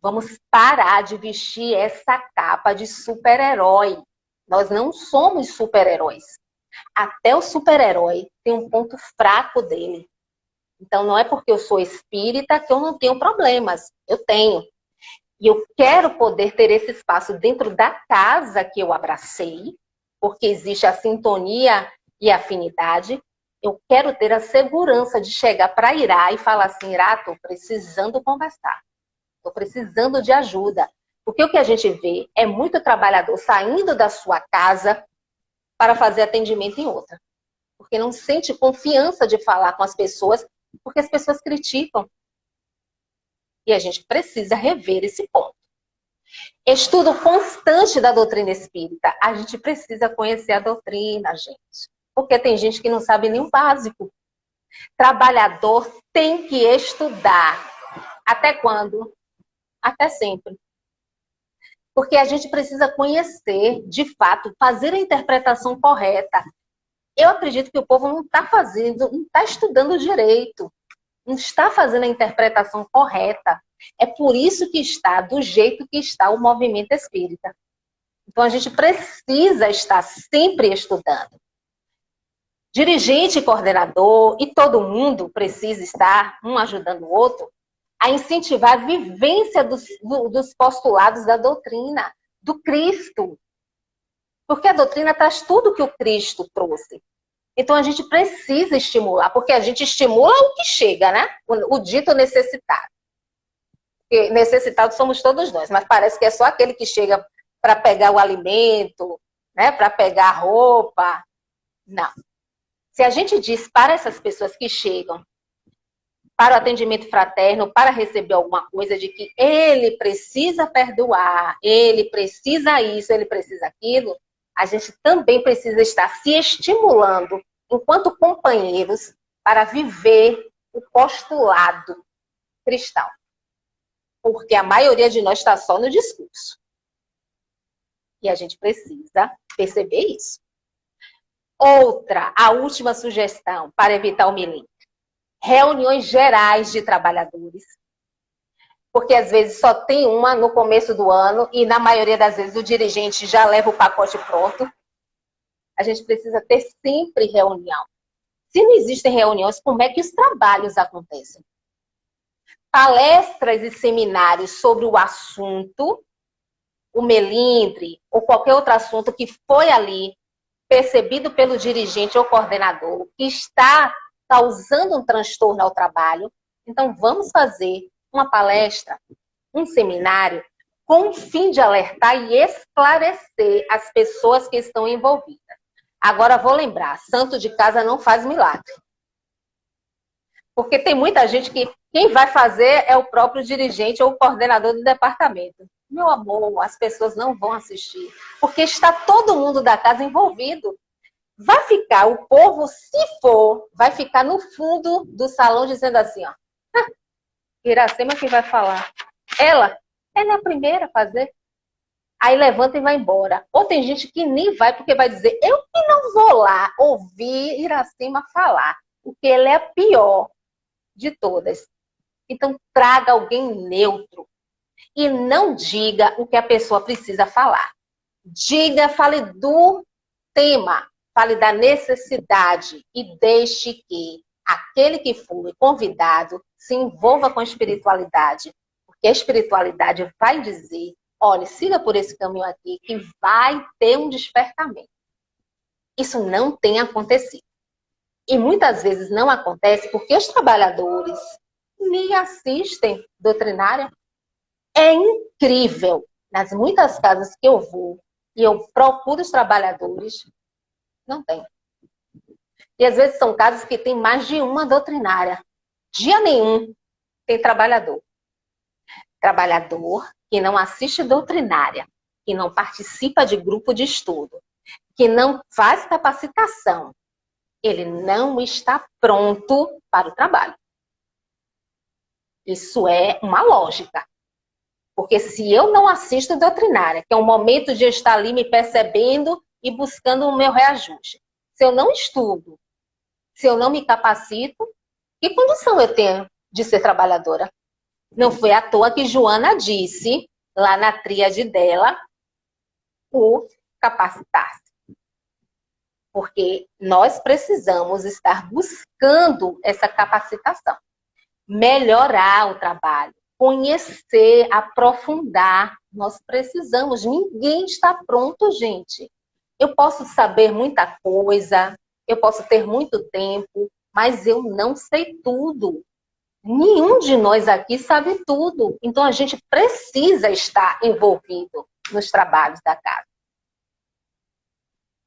Vamos parar de vestir essa capa de super-herói. Nós não somos super-heróis. Até o super-herói tem um ponto fraco dele. Então, não é porque eu sou espírita que eu não tenho problemas. Eu tenho. E eu quero poder ter esse espaço dentro da casa que eu abracei, porque existe a sintonia e a afinidade. Eu quero ter a segurança de chegar para Irá e falar assim, Irá, estou precisando conversar. Estou precisando de ajuda. Porque o que a gente vê é muito trabalhador saindo da sua casa para fazer atendimento em outra. Porque não sente confiança de falar com as pessoas, porque as pessoas criticam. E a gente precisa rever esse ponto. Estudo constante da doutrina espírita. A gente precisa conhecer a doutrina, gente. Porque tem gente que não sabe nem o básico. Trabalhador tem que estudar. Até quando? Até sempre. Porque a gente precisa conhecer, de fato, fazer a interpretação correta. Eu acredito que o povo não está fazendo, não está estudando direito. Não está fazendo a interpretação correta. É por isso que está do jeito que está o movimento espírita. Então a gente precisa estar sempre estudando. Dirigente, coordenador e todo mundo precisa estar um ajudando o outro a incentivar a vivência dos postulados da doutrina, do Cristo. Porque a doutrina traz tudo que o Cristo trouxe. Então a gente precisa estimular, porque a gente estimula o que chega, né? O dito necessitado. Porque necessitados somos todos nós, mas parece que é só aquele que chega para pegar o alimento, né? Para pegar a roupa. Não. Se a gente diz para essas pessoas que chegam para o atendimento fraterno, para receber alguma coisa, de que ele precisa perdoar, ele precisa isso, ele precisa aquilo, a gente também precisa estar se estimulando, enquanto companheiros, para viver o postulado cristão. porque a maioria de nós está só no discurso. E a gente precisa perceber isso. Outra, a última sugestão para evitar o melindre. Reuniões gerais de trabalhadores. Porque às vezes só tem uma no começo do ano e na maioria das vezes o dirigente já leva o pacote pronto. A gente precisa ter sempre reunião. Se não existem reuniões, como é que os trabalhos acontecem? Palestras e seminários sobre o assunto, o melindre ou qualquer outro assunto que foi ali percebido pelo dirigente ou coordenador, que está causando um transtorno ao trabalho. Então, vamos fazer uma palestra, um seminário, com o fim de alertar e esclarecer as pessoas que estão envolvidas. Agora, vou lembrar, santo de casa não faz milagre. Porque tem muita gente que quem vai fazer é o próprio dirigente ou o coordenador do departamento. Meu amor, as pessoas não vão assistir, porque está todo mundo da casa envolvido. Vai ficar, o povo, se for, vai ficar no fundo do salão dizendo assim, ó, Iracema que vai falar. Ela é a primeira a fazer. Aí levanta e vai embora. Ou tem gente que nem vai porque vai dizer, eu que não vou lá ouvir Iracema falar, porque ela é a pior de todas. Então traga alguém neutro. E não diga o que a pessoa precisa falar. Diga, fale do tema, fale da necessidade e deixe que aquele que for convidado se envolva com a espiritualidade, porque a espiritualidade vai dizer, olha, siga por esse caminho aqui que vai ter um despertamento. Isso não tem acontecido. E muitas vezes não acontece porque os trabalhadores nem assistem doutrinária. É incrível. Nas muitas casas que eu vou e eu procuro os trabalhadores, não tem. E às vezes são casas que tem mais de uma doutrinária. Dia nenhum tem trabalhador. Trabalhador que não assiste doutrinária, que não participa de grupo de estudo, que não faz capacitação, ele não está pronto para o trabalho. Isso é uma lógica. Porque se eu não assisto doutrinária, que é um momento de eu estar ali me percebendo e buscando o meu reajuste, se eu não estudo, se eu não me capacito, que condição eu tenho de ser trabalhadora? Não foi à toa que Joana disse, lá na tríade dela, o capacitar-se. Porque nós precisamos estar buscando essa capacitação. Melhorar o trabalho, conhecer, aprofundar. Nós precisamos. Ninguém está pronto, gente. Eu posso saber muita coisa, eu posso ter muito tempo, mas eu não sei tudo. Nenhum de nós aqui sabe tudo. Então, a gente precisa estar envolvido nos trabalhos da casa.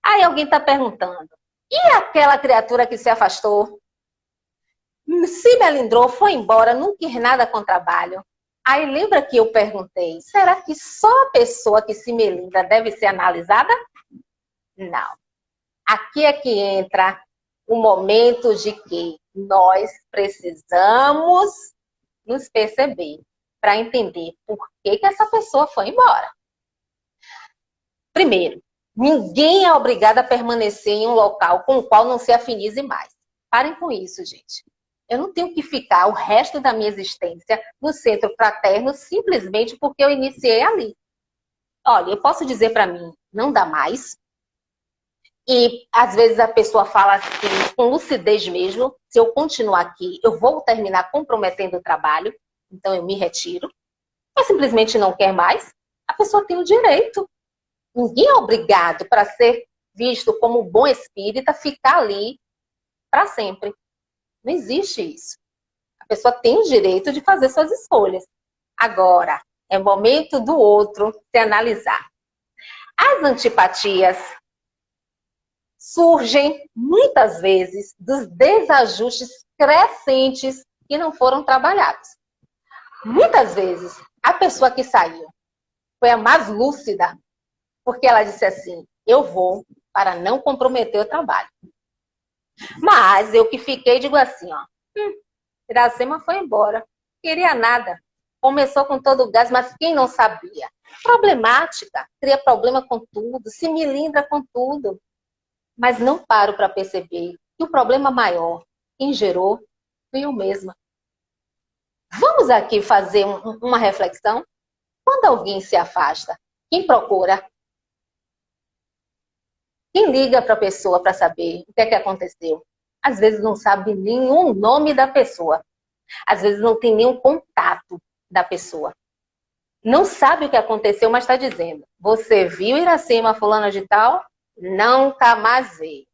Aí alguém está perguntando, e aquela criatura que se afastou? Se melindrou, foi embora, não quis nada com trabalho. Aí lembra que eu perguntei, será que só a pessoa que se melindra deve ser analisada? Não. Aqui é que entra o momento de que nós precisamos nos perceber para entender por que essa pessoa foi embora. Primeiro, ninguém é obrigado a permanecer em um local com o qual não se afinize mais. Parem com isso, gente. Eu não tenho que ficar o resto da minha existência no centro fraterno simplesmente porque eu iniciei ali. Olha, eu posso dizer para mim, não dá mais. E às vezes a pessoa fala assim, com lucidez mesmo, se eu continuar aqui, eu vou terminar comprometendo o trabalho, então eu me retiro. Ou simplesmente não quer mais, a pessoa tem o direito. Ninguém é obrigado para ser visto como um bom espírita ficar ali para sempre. Não existe isso. A pessoa tem o direito de fazer suas escolhas. Agora, é momento do outro se analisar. As antipatias surgem muitas vezes dos desajustes crescentes que não foram trabalhados. Muitas vezes, a pessoa que saiu foi a mais lúcida, porque ela disse assim, eu vou para não comprometer o trabalho. Mas eu que fiquei, digo assim, ó, Iracema foi embora, queria nada, começou com todo o gás, mas quem não sabia? Problemática, cria problema com tudo, se melindra com tudo. Mas não paro para perceber que o problema maior, quem gerou, fui eu mesma. Vamos aqui fazer uma reflexão? Quando alguém se afasta, quem procura? Quem liga para a pessoa para saber o que é que aconteceu? Às vezes não sabe nenhum nome da pessoa. Às vezes não tem nenhum contato da pessoa. Não sabe o que aconteceu, mas está dizendo: você viu Iracema fulana de tal? Nunca mais veio.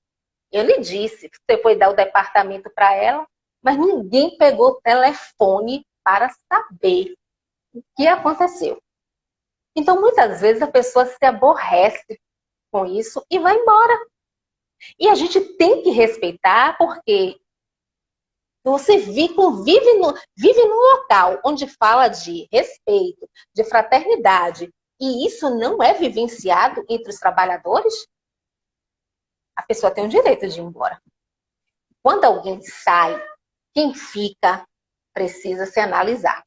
Eu lhe disse, você foi dar o departamento para ela, mas ninguém pegou o telefone para saber o que aconteceu. Então, muitas vezes, a pessoa se aborrece com isso e vai embora. E a gente tem que respeitar, porque você vive num local onde fala de respeito, de fraternidade, e isso não é vivenciado entre os trabalhadores, a pessoa tem o direito de ir embora. Quando alguém sai, quem fica precisa se analisar.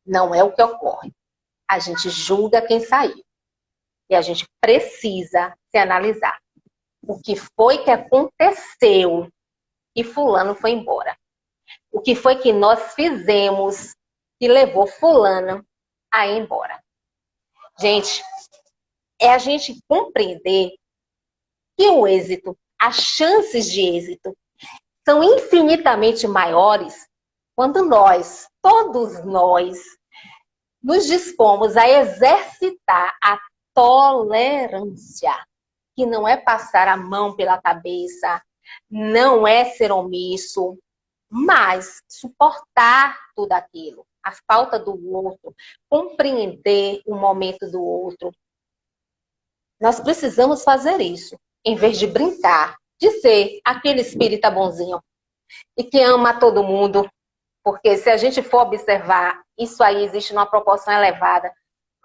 Não é o que ocorre. A gente julga quem saiu. E a gente precisa se analisar. O que foi que aconteceu e fulano foi embora? O que foi que nós fizemos que levou fulano a ir embora? Gente, é a gente compreender que o êxito, as chances de êxito, são infinitamente maiores quando nós, todos nós, nos dispomos a exercitar a tolerância, que não é passar a mão pela cabeça, não é ser omisso, mas suportar tudo aquilo, a falta do outro, compreender o momento do outro. Nós precisamos fazer isso, em vez de brincar, de ser aquele espírita bonzinho e que ama todo mundo, porque se a gente for observar, isso aí existe numa proporção elevada.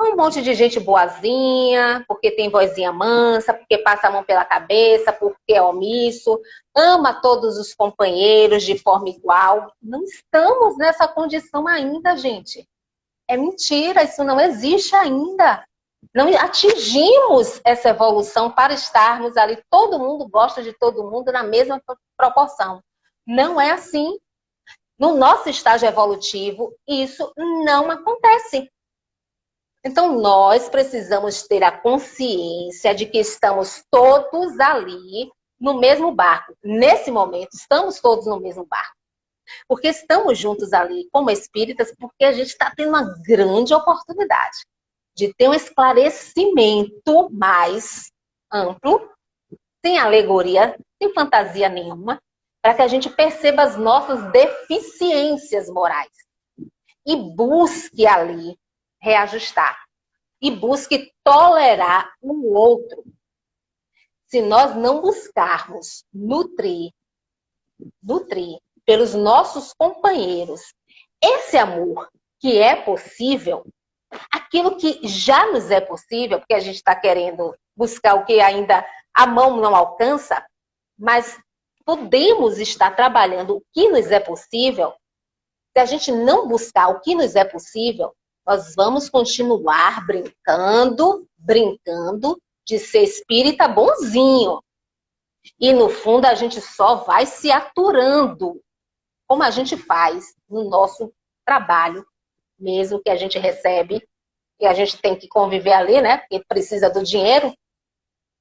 Um monte de gente boazinha, porque tem vozinha mansa, porque passa a mão pela cabeça, porque é omisso, ama todos os companheiros de forma igual. Não estamos nessa condição ainda, gente. É mentira, isso não existe ainda. Não atingimos essa evolução para estarmos ali. Todo mundo gosta de todo mundo na mesma proporção. Não é assim. No nosso estágio evolutivo, isso não acontece. Então, nós precisamos ter a consciência de que estamos todos ali no mesmo barco. Nesse momento, estamos todos no mesmo barco. Porque estamos juntos ali como espíritas, porque a gente está tendo uma grande oportunidade de ter um esclarecimento mais amplo, sem alegoria, sem fantasia nenhuma, para que a gente perceba as nossas deficiências morais e busque ali reajustar e busque tolerar o outro. Se nós não buscarmos nutrir pelos nossos companheiros esse amor que é possível, aquilo que já nos é possível, porque a gente está querendo buscar o que ainda a mão não alcança, mas podemos estar trabalhando o que nos é possível. Se a gente não buscar o que nos é possível, nós vamos continuar brincando de ser espírita bonzinho. E no fundo a gente só vai se aturando, como a gente faz no nosso trabalho, mesmo que a gente recebe, e a gente tem que conviver ali, né? Porque precisa do dinheiro.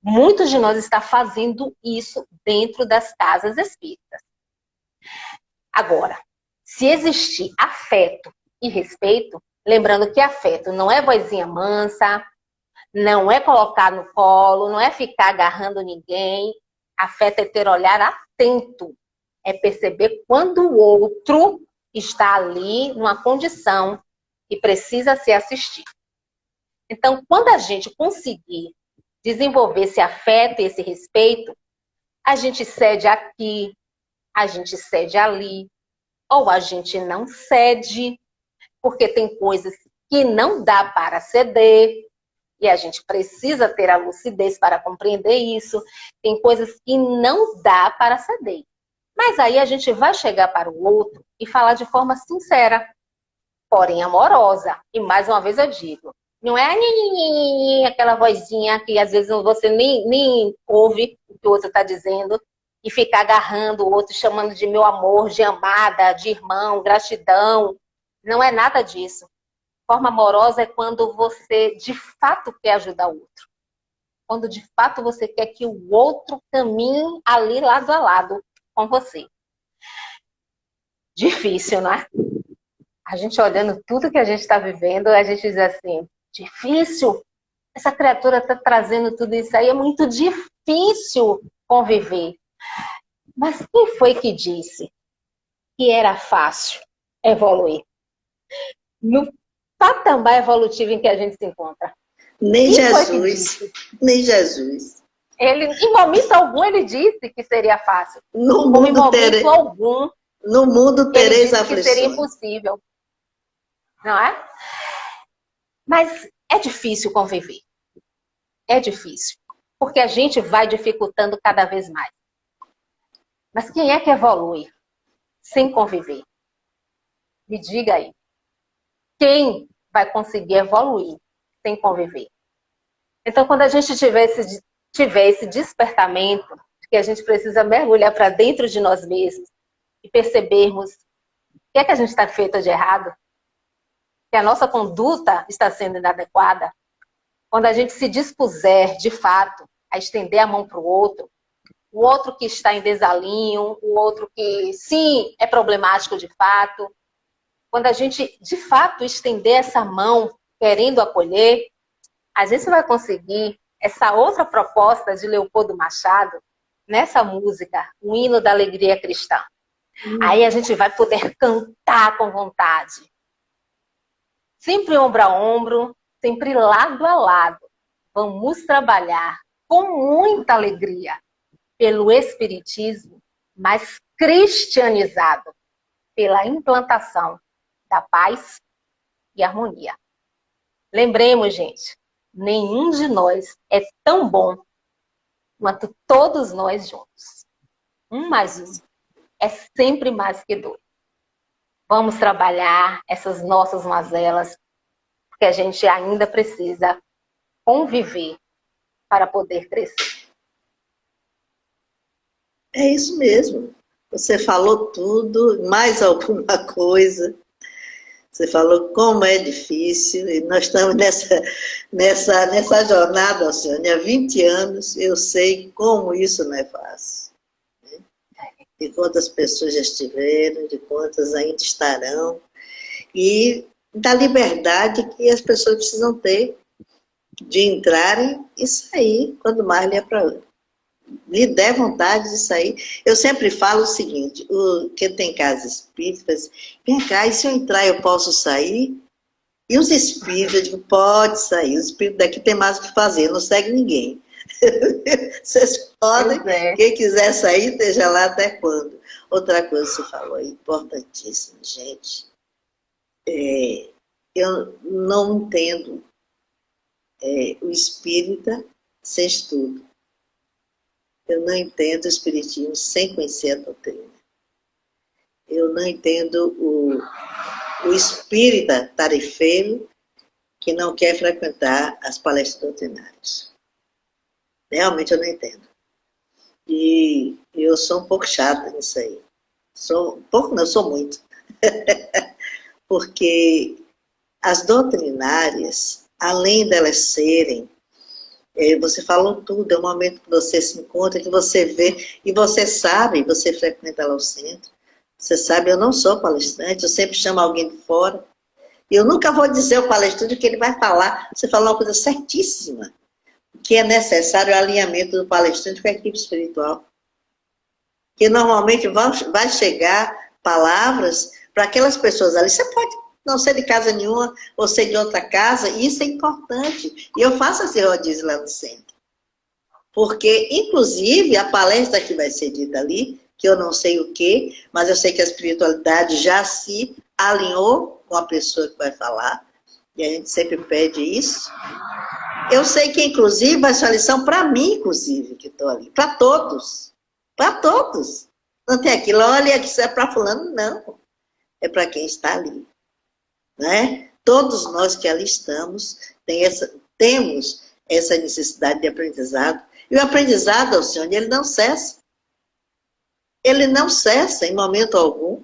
Muitos de nós estão fazendo isso dentro das casas espíritas. Agora, se existir afeto e respeito, lembrando que afeto não é vozinha mansa, não é colocar no colo, não é ficar agarrando ninguém. Afeto é ter olhar atento, é perceber quando o outro está ali numa condição que precisa ser assistido. Então, quando a gente conseguir desenvolver esse afeto e esse respeito, a gente cede aqui, a gente cede ali, ou a gente não cede, porque tem coisas que não dá para ceder, e a gente precisa ter a lucidez para compreender isso. Tem coisas que não dá para ceder. Mas aí a gente vai chegar para o outro e falar de forma sincera. porém amorosa. E mais uma vez eu digo, não é aquela vozinha que às vezes você nem ouve o que o outro está dizendo e ficar agarrando o outro, chamando de meu amor, de amada, de irmão, gratidão. Não é nada disso. Forma amorosa é quando você de fato quer ajudar o outro. Quando de fato você quer que o outro caminhe ali lado a lado com você. Difícil, né? A gente olhando tudo que a gente está vivendo, a gente diz assim, difícil? Essa criatura está trazendo tudo isso aí, é muito difícil conviver. Mas quem foi que disse que era fácil evoluir? No patamar evolutivo em que a gente se encontra. Nem Jesus, nem Jesus. Ele, em momento algum, ele disse que seria fácil. No mundo tereis aflições. Que seria impossível. Não é? Mas é difícil conviver. É difícil. Porque a gente vai dificultando cada vez mais. Mas quem é que evolui sem conviver? Me diga aí. Quem vai conseguir evoluir sem conviver? Então, quando a gente tiver esse despertamento, que a gente precisa mergulhar para dentro de nós mesmos e percebermos o que é que a gente está feito de errado, que a nossa conduta está sendo inadequada, quando a gente se dispuser, de fato, a estender a mão para o outro que está em desalinho, o outro que, sim, é problemático de fato, quando a gente, de fato, estender essa mão querendo acolher, a gente vai conseguir essa outra proposta de Leopoldo Machado, nessa música, o hino da alegria cristã. Aí a gente vai poder cantar com vontade. Sempre ombro a ombro, sempre lado a lado. Vamos trabalhar com muita alegria pelo espiritismo, mas cristianizado, pela implantação da paz e harmonia. Lembremos, gente, nenhum de nós é tão bom quanto todos nós juntos. Um mais um é sempre mais que dois. Vamos trabalhar essas nossas mazelas, porque a gente ainda precisa conviver para poder crescer. É isso mesmo. Você falou tudo, mais alguma coisa. Você falou como é difícil, e nós estamos nessa jornada, Alcione, há 20 anos, eu sei como isso não é fácil. Né? De quantas pessoas já estiveram, de quantas ainda estarão, e da liberdade que as pessoas precisam ter de entrarem e sair, quando mais lhe der vontade de sair. Eu sempre falo o seguinte, quem tem casa espírita, vem cá, e se eu entrar eu posso sair? E os espíritos, eu digo, pode sair, os espíritos daqui tem mais o que fazer, não segue ninguém. Vocês podem, quem quiser sair, esteja lá até quando. Outra coisa que você falou, importantíssima, gente, eu não entendo o espírita sem estudo. Eu não entendo o espiritismo sem conhecer a doutrina. Eu não entendo o espírita tarefeiro que não quer frequentar as palestras doutrinárias. Realmente eu não entendo. E eu sou um pouco chata nisso aí. Sou um pouco, não, sou muito. Porque as doutrinárias, além delas serem, você falou tudo, é um momento que você se encontra, que você vê, e você sabe, você frequenta lá o centro, você sabe, eu não sou palestrante, eu sempre chamo alguém de fora, e eu nunca vou dizer ao palestrante o que ele vai falar, você falou uma coisa certíssima, que é necessário o alinhamento do palestrante com a equipe espiritual, que normalmente vai chegar palavras para aquelas pessoas ali, você pode não ser de casa nenhuma, ou ser de outra casa, e isso é importante. E eu faço esse rodízio lá no centro. Porque, inclusive, a palestra que vai ser dita ali, que eu não sei o quê, mas eu sei que a espiritualidade já se alinhou com a pessoa que vai falar, e a gente sempre pede isso. Eu sei que, inclusive, vai ser uma lição para mim, inclusive, que estou ali. Para todos. Para todos. Não tem aquilo, olha, que isso é para fulano, não. É para quem está ali. né? Todos nós que ali estamos temos essa necessidade de aprendizado. E o aprendizado, Alcione, ele não cessa. Ele não cessa em momento algum.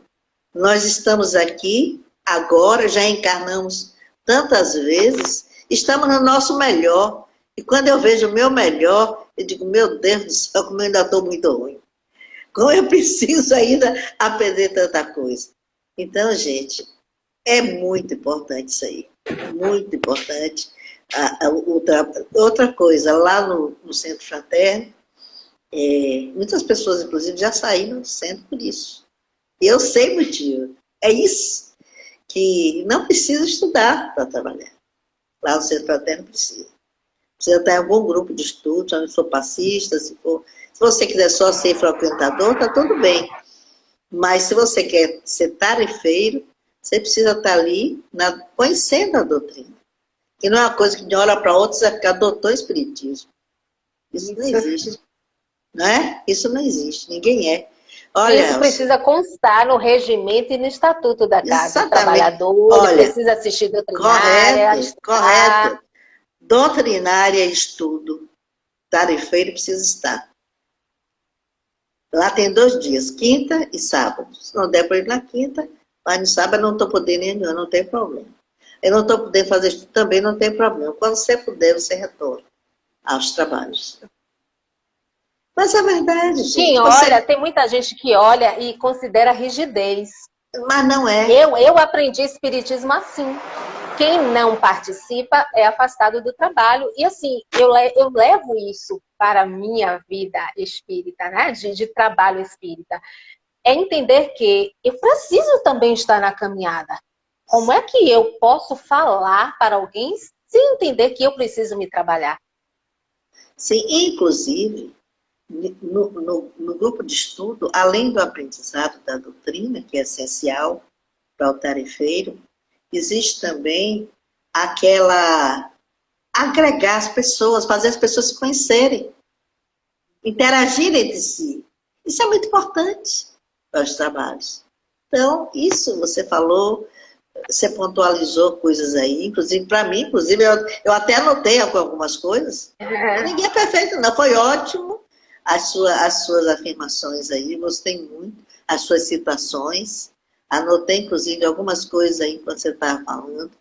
Nós estamos aqui, agora, já encarnamos tantas vezes, estamos no nosso melhor. E quando eu vejo o meu melhor, eu digo, meu Deus do céu, como eu ainda estou muito ruim. Como eu preciso ainda aprender tanta coisa. Então, gente, é muito importante isso aí. Muito importante. Outra coisa, lá no Centro Fraterno, muitas pessoas, inclusive, já saíram do centro por isso. E eu sei o motivo. É isso, que não precisa estudar para trabalhar. Lá no Centro Fraterno precisa. Precisa estar em algum grupo de estudo, se for passista, se você quiser só ser frequentador, está tudo bem. Mas se você quer ser tarefeiro, você precisa estar ali conhecendo a doutrina. Que não é uma coisa que de uma hora para outra você vai ficar doutor espiritismo. Isso não existe. Não é? Isso não existe. Ninguém é. Olha, isso precisa constar no regimento e no estatuto da casa. O trabalhador olha, precisa assistir doutrinária. Correto. Doutrinária e estudo. Tarefeiro precisa estar. Lá tem 2 dias, quinta e sábado. Se não der para ir na quinta, mas no sábado eu não estou podendo ir, não tem problema. Eu não estou podendo fazer estudo também, não tem problema. Quando você puder, você retorna aos trabalhos. Mas é verdade, gente. Sim, olha, tem muita gente que olha e considera rigidez. Mas não é. Eu aprendi espiritismo assim. Quem não participa é afastado do trabalho. E assim, eu levo isso para a minha vida espírita, né? De trabalho espírita. É entender que eu preciso também estar na caminhada. Como é que eu posso falar para alguém sem entender que eu preciso me trabalhar? Sim, inclusive, no grupo de estudo, além do aprendizado da doutrina, que é essencial para o tarefeiro, existe também agregar as pessoas, fazer as pessoas se conhecerem, interagir entre si. Isso é muito importante para os trabalhos. Então, isso você falou, você pontualizou coisas aí, inclusive para mim, eu até anotei algumas coisas. Ninguém é perfeito, não, foi ótimo as suas afirmações aí, gostei muito, as suas citações, anotei inclusive algumas coisas aí quando você estava falando,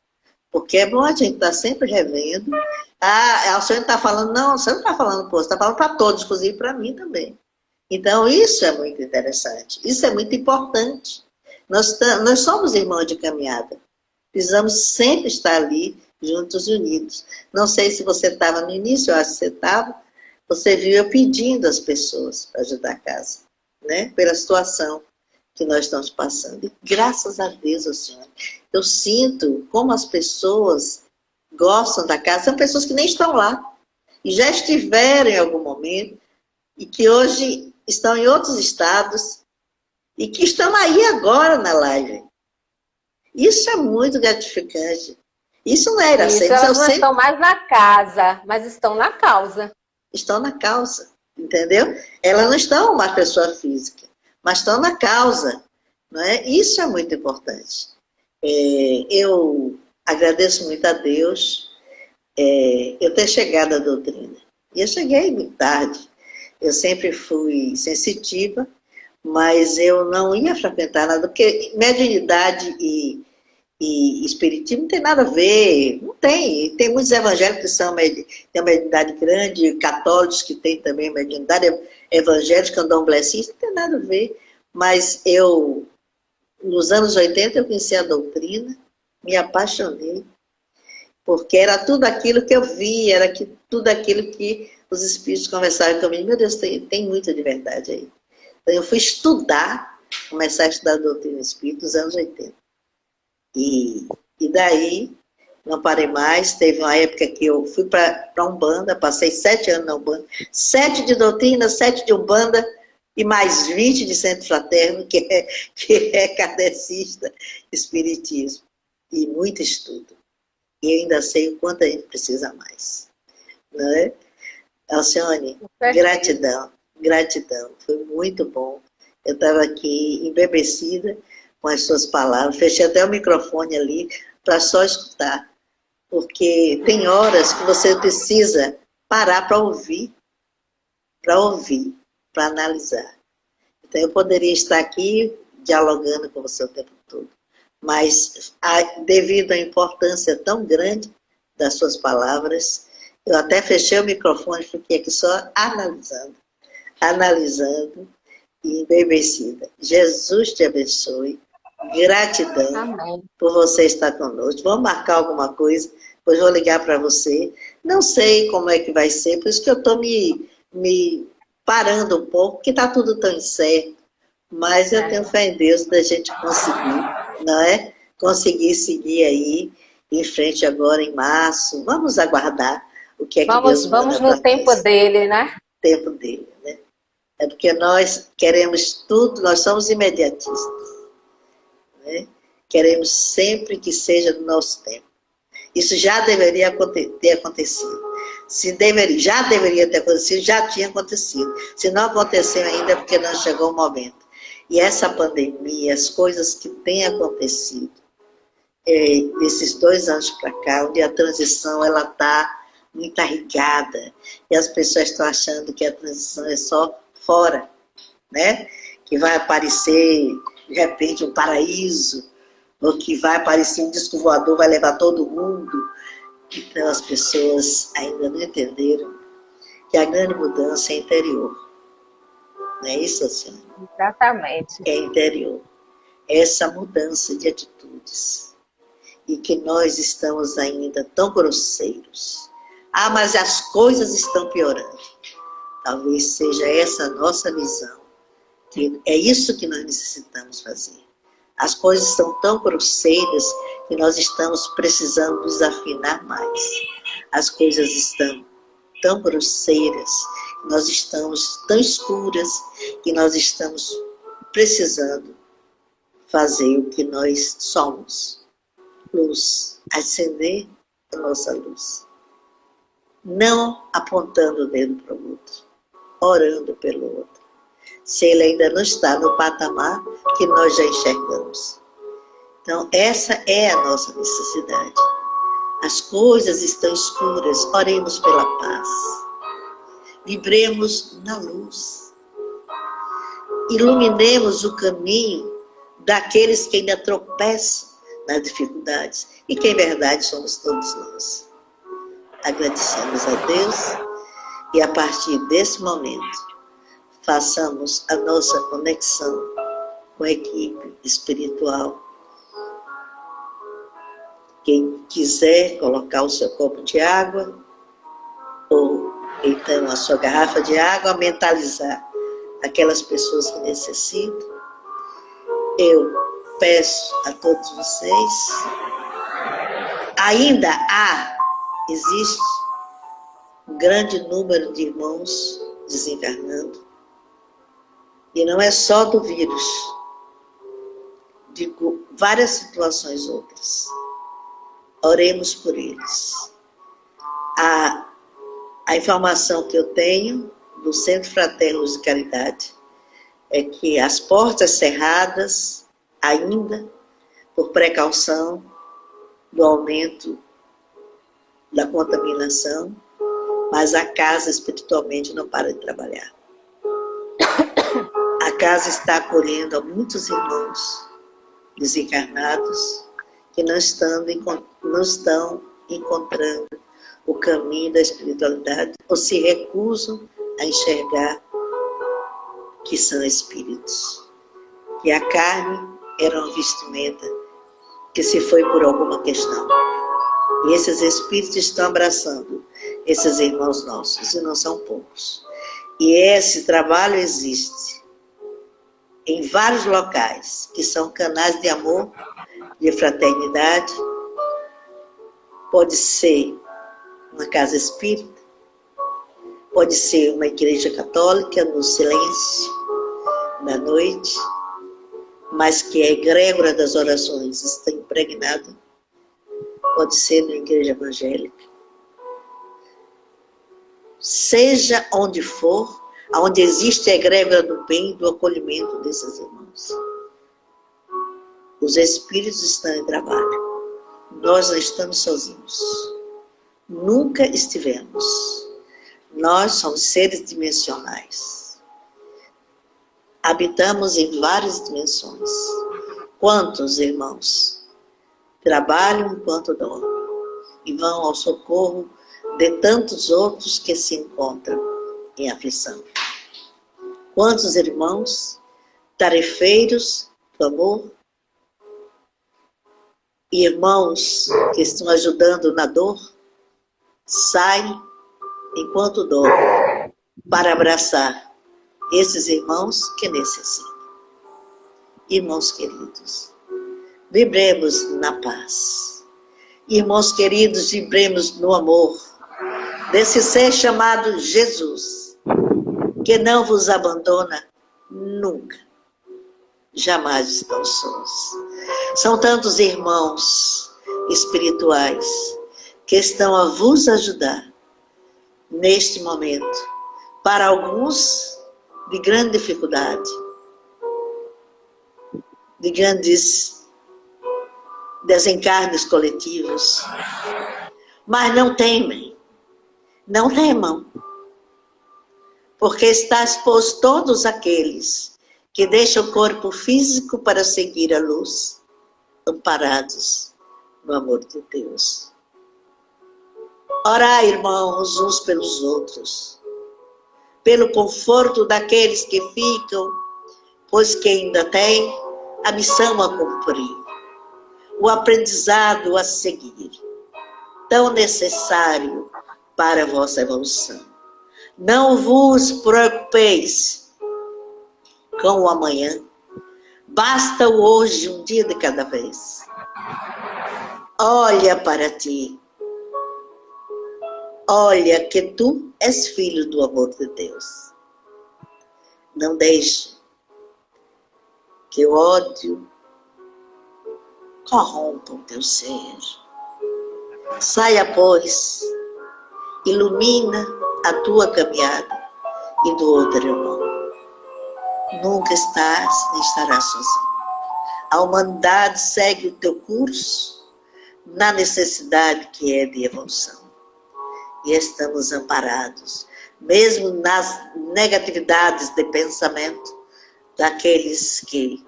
porque é bom a gente estar sempre revendo. O senhor está falando, não, você não está falando, você está falando para todos, inclusive para mim também. Então, isso é muito interessante, isso é muito importante. Nós somos irmãos de caminhada. Precisamos sempre estar ali, juntos e unidos. Não sei se você estava no início, eu acho que você estava. Você viu eu pedindo às pessoas para ajudar a casa, né? Pela situação que nós estamos passando. E graças a Deus, Senhor, eu sinto como as pessoas gostam da casa. São pessoas que nem estão lá. E já estiveram em algum momento. E que hoje estão em outros estados. E que estão aí agora na live. Isso é muito gratificante. Isso não era sempre. Elas não estão mais na casa, mas estão na causa. Estão na causa, entendeu? Elas não estão uma pessoa física, mas estão na causa. Não é? Isso é muito importante. Eu agradeço muito a Deus eu ter chegado à doutrina. E eu cheguei muito tarde. Eu sempre fui sensitiva, mas eu não ia frequentar nada, porque mediunidade e espiritismo não tem nada a ver, não tem. Tem muitos evangélicos que têm uma mediunidade grande, católicos que têm também mediunidade, evangélicos, candomblecistas, não tem nada a ver. Mas nos anos 80, eu conheci a doutrina, me apaixonei, porque era tudo aquilo que eu vi, tudo aquilo que os espíritos conversavam comigo. Meu Deus, tem muita de verdade aí. Então, eu fui começar a estudar a doutrina espírita nos anos 80. E daí, não parei mais. Teve uma época que eu fui para Umbanda, passei 7 anos na Umbanda. 7 de doutrina, 7 de Umbanda e mais 20 de Centro Fraterno, que é kardecista, espiritismo. E muito estudo. E ainda sei o quanto a gente precisa mais. Não é? Alcione, gratidão. Foi muito bom. Eu estava aqui embebecida com as suas palavras. Fechei até o microfone ali para só escutar. Porque tem horas que você precisa parar para ouvir, para analisar. Então, eu poderia estar aqui dialogando com você o tempo todo. Mas, devido à importância tão grande das suas palavras, eu até fechei o microfone e fiquei aqui só analisando e embebecida. Jesus te abençoe. Gratidão. Amém. Por você estar conosco. Vamos marcar alguma coisa, depois vou ligar para você. Não sei como é que vai ser, por isso que eu estou me parando um pouco, porque está tudo tão incerto. Mas eu tenho fé em Deus da gente conseguir, não é? Conseguir seguir aí em frente agora em março. Vamos aguardar o que é que Deus manda. Vamos no tempo dele, né? Tempo dele, né? É porque nós queremos tudo, nós somos imediatistas, né? Queremos sempre que seja do nosso tempo. Isso já deveria ter acontecido. Já deveria ter acontecido, já tinha acontecido. Se não aconteceu ainda é porque não chegou o momento. E essa pandemia, as coisas que têm acontecido, esses 2 anos para cá, onde a transição ela está muito arraigada, e as pessoas estão achando que a transição é só fora, né? Que vai aparecer, de repente, um paraíso, ou que vai aparecer um disco voador, vai levar todo mundo. Então as pessoas ainda não entenderam que a grande mudança é interior. Não é isso, senhora? Exatamente. É interior. Essa mudança de atitudes. E que nós estamos ainda tão grosseiros. Ah, mas as coisas estão piorando. Talvez seja essa a nossa visão. Que é isso que nós necessitamos fazer. As coisas estão tão grosseiras que nós estamos precisando nos afinar mais. As coisas estão tão grosseiras, nós estamos tão escuras que nós estamos precisando fazer o que nós somos. Luz, acender a nossa luz. Não apontando o dedo para o outro, orando pelo outro. Se ele ainda não está no patamar que nós já enxergamos. Então, essa é a nossa necessidade. As coisas estão escuras, oremos pela paz. Vibremos na luz. Iluminemos o caminho daqueles que ainda tropeçam nas dificuldades. E que, em verdade, somos todos nós. Agradecemos a Deus e, a partir desse momento, façamos a nossa conexão com a equipe espiritual. Quem quiser colocar o seu copo de água, ou então a sua garrafa de água, mentalizar aquelas pessoas que necessitam. Eu peço a todos vocês, ainda existe um grande número de irmãos desencarnando, e não é só do vírus, de várias situações outras. Oremos por eles. A informação que eu tenho do Centro Fraterno de Caridade é que as portas cerradas, ainda, por precaução do aumento da contaminação, mas a casa espiritualmente não para de trabalhar. A casa está acolhendo a muitos irmãos desencarnados que não estão encontrando o caminho da espiritualidade ou se recusam a enxergar que são espíritos. Que a carne era uma vestimenta que se foi por alguma questão. E esses espíritos estão abraçando esses irmãos nossos, e não são poucos. E esse trabalho existe em vários locais, que são canais de amor, de fraternidade. Pode ser uma casa espírita, pode ser uma igreja católica no silêncio da noite, mas que a egrégora das orações está impregnada. Pode ser na igreja evangélica. Seja onde for, onde existe a egrégora do bem e do acolhimento desses irmãos. Os espíritos estão em trabalho. Nós não estamos sozinhos. Nunca estivemos. Nós somos seres dimensionais. Habitamos em várias dimensões. Quantos irmãos trabalham enquanto dormem e vão ao socorro de tantos outros que se encontram em aflição? Quantos irmãos tarefeiros do amor, irmãos que estão ajudando na dor, saem enquanto dormem para abraçar esses irmãos que necessitam. Irmãos queridos, vibremos na paz. Irmãos queridos, vibremos no amor desse ser chamado Jesus, que não vos abandona nunca. Jamais estão sós. São tantos irmãos espirituais que estão a vos ajudar neste momento. Para alguns, de grande dificuldade, de grandes desencarnes coletivos. Mas não temem, não temam, porque está exposto todos aqueles que deixam o corpo físico para seguir a luz, amparados no amor de Deus. Orai, irmãos, uns pelos outros, pelo conforto daqueles que ficam, pois que ainda têm a missão a cumprir, o aprendizado a seguir, tão necessário para a vossa evolução. Não vos preocupeis com o amanhã, basta o hoje, um dia de cada vez. Olha para ti, olha que tu és filho do amor de Deus. Não deixe que o ódio corrompa o teu ser. Saia, pois, ilumina a tua caminhada e do outro irmão. Nunca estás nem estarás sozinho. A humanidade segue o teu curso na necessidade que é de evolução. E estamos amparados, mesmo nas negatividades de pensamento daqueles que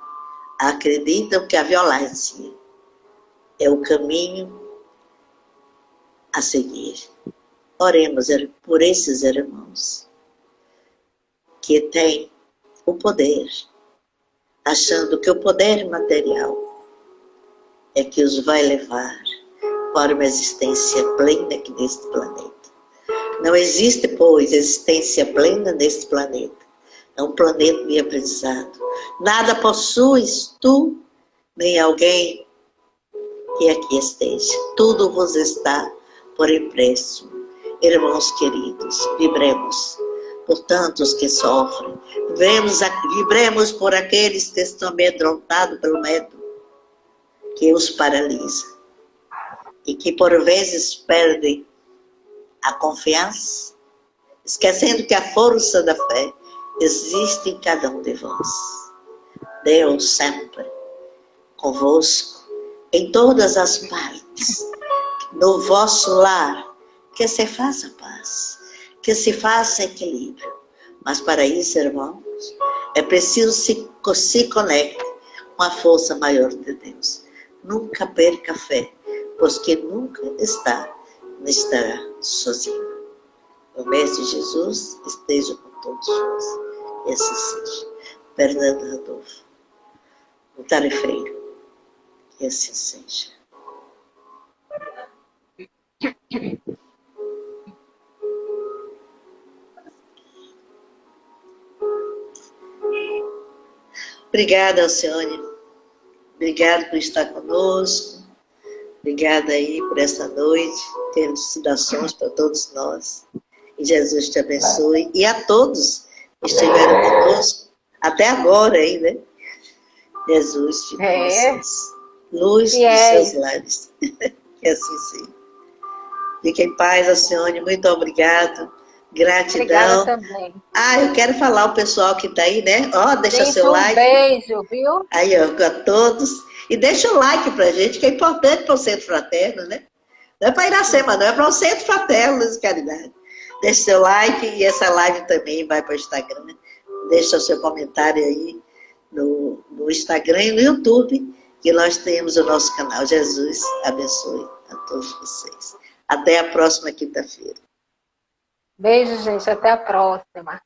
acreditam que a violência é o caminho a seguir. Oremos por esses irmãos que têm o poder, achando que o poder material é que os vai levar para uma existência plena aqui neste planeta. Não existe, pois, existência plena neste planeta. É um planeta de aprendizado. Nada possuis tu, nem alguém que aqui esteja. Tudo vos está por empréstimo. Irmãos queridos, vibremos por tantos que sofrem. Vibremos por aqueles que estão amedrontados pelo medo, que os paralisa. E que por vezes perdem a confiança, esquecendo que a força da fé existe em cada um de vós. Deus sempre convosco, em todas as partes, no vosso lar, que se faça paz, que se faça equilíbrio. Mas para isso, irmãos, é preciso se conectar com a força maior de Deus. Nunca perca a fé, pois que nunca está, não estará sozinho. O Mestre Jesus esteja com todos nós. E assim seja. Fernando Rodolfo, o tarefeiro, que assim seja. Obrigada, Alcione. Obrigada por estar conosco. Obrigada aí por essa noite, ter elucidações para todos nós. E Jesus te abençoe. E a todos que estiveram conosco, até agora aí, né? Jesus te abençoe. Luz dos seus lares. Que assim seja. Fique em paz, Alcione. Muito obrigado. Gratidão. Obrigada também. Eu quero falar ao pessoal que está aí, né? Deixa seu like. Um beijo, viu? Aí, a todos. E deixa o like pra gente, que é importante para o Centro Fraterno, né? Não é para Iracema, não, é para o Centro Fraterno Luz e Caridade. Deixa seu like e essa live também vai para o Instagram. Deixa o seu comentário aí no Instagram e no YouTube, que nós temos o nosso canal. Jesus abençoe a todos vocês. Até a próxima quinta-feira. Beijo, gente. Até a próxima.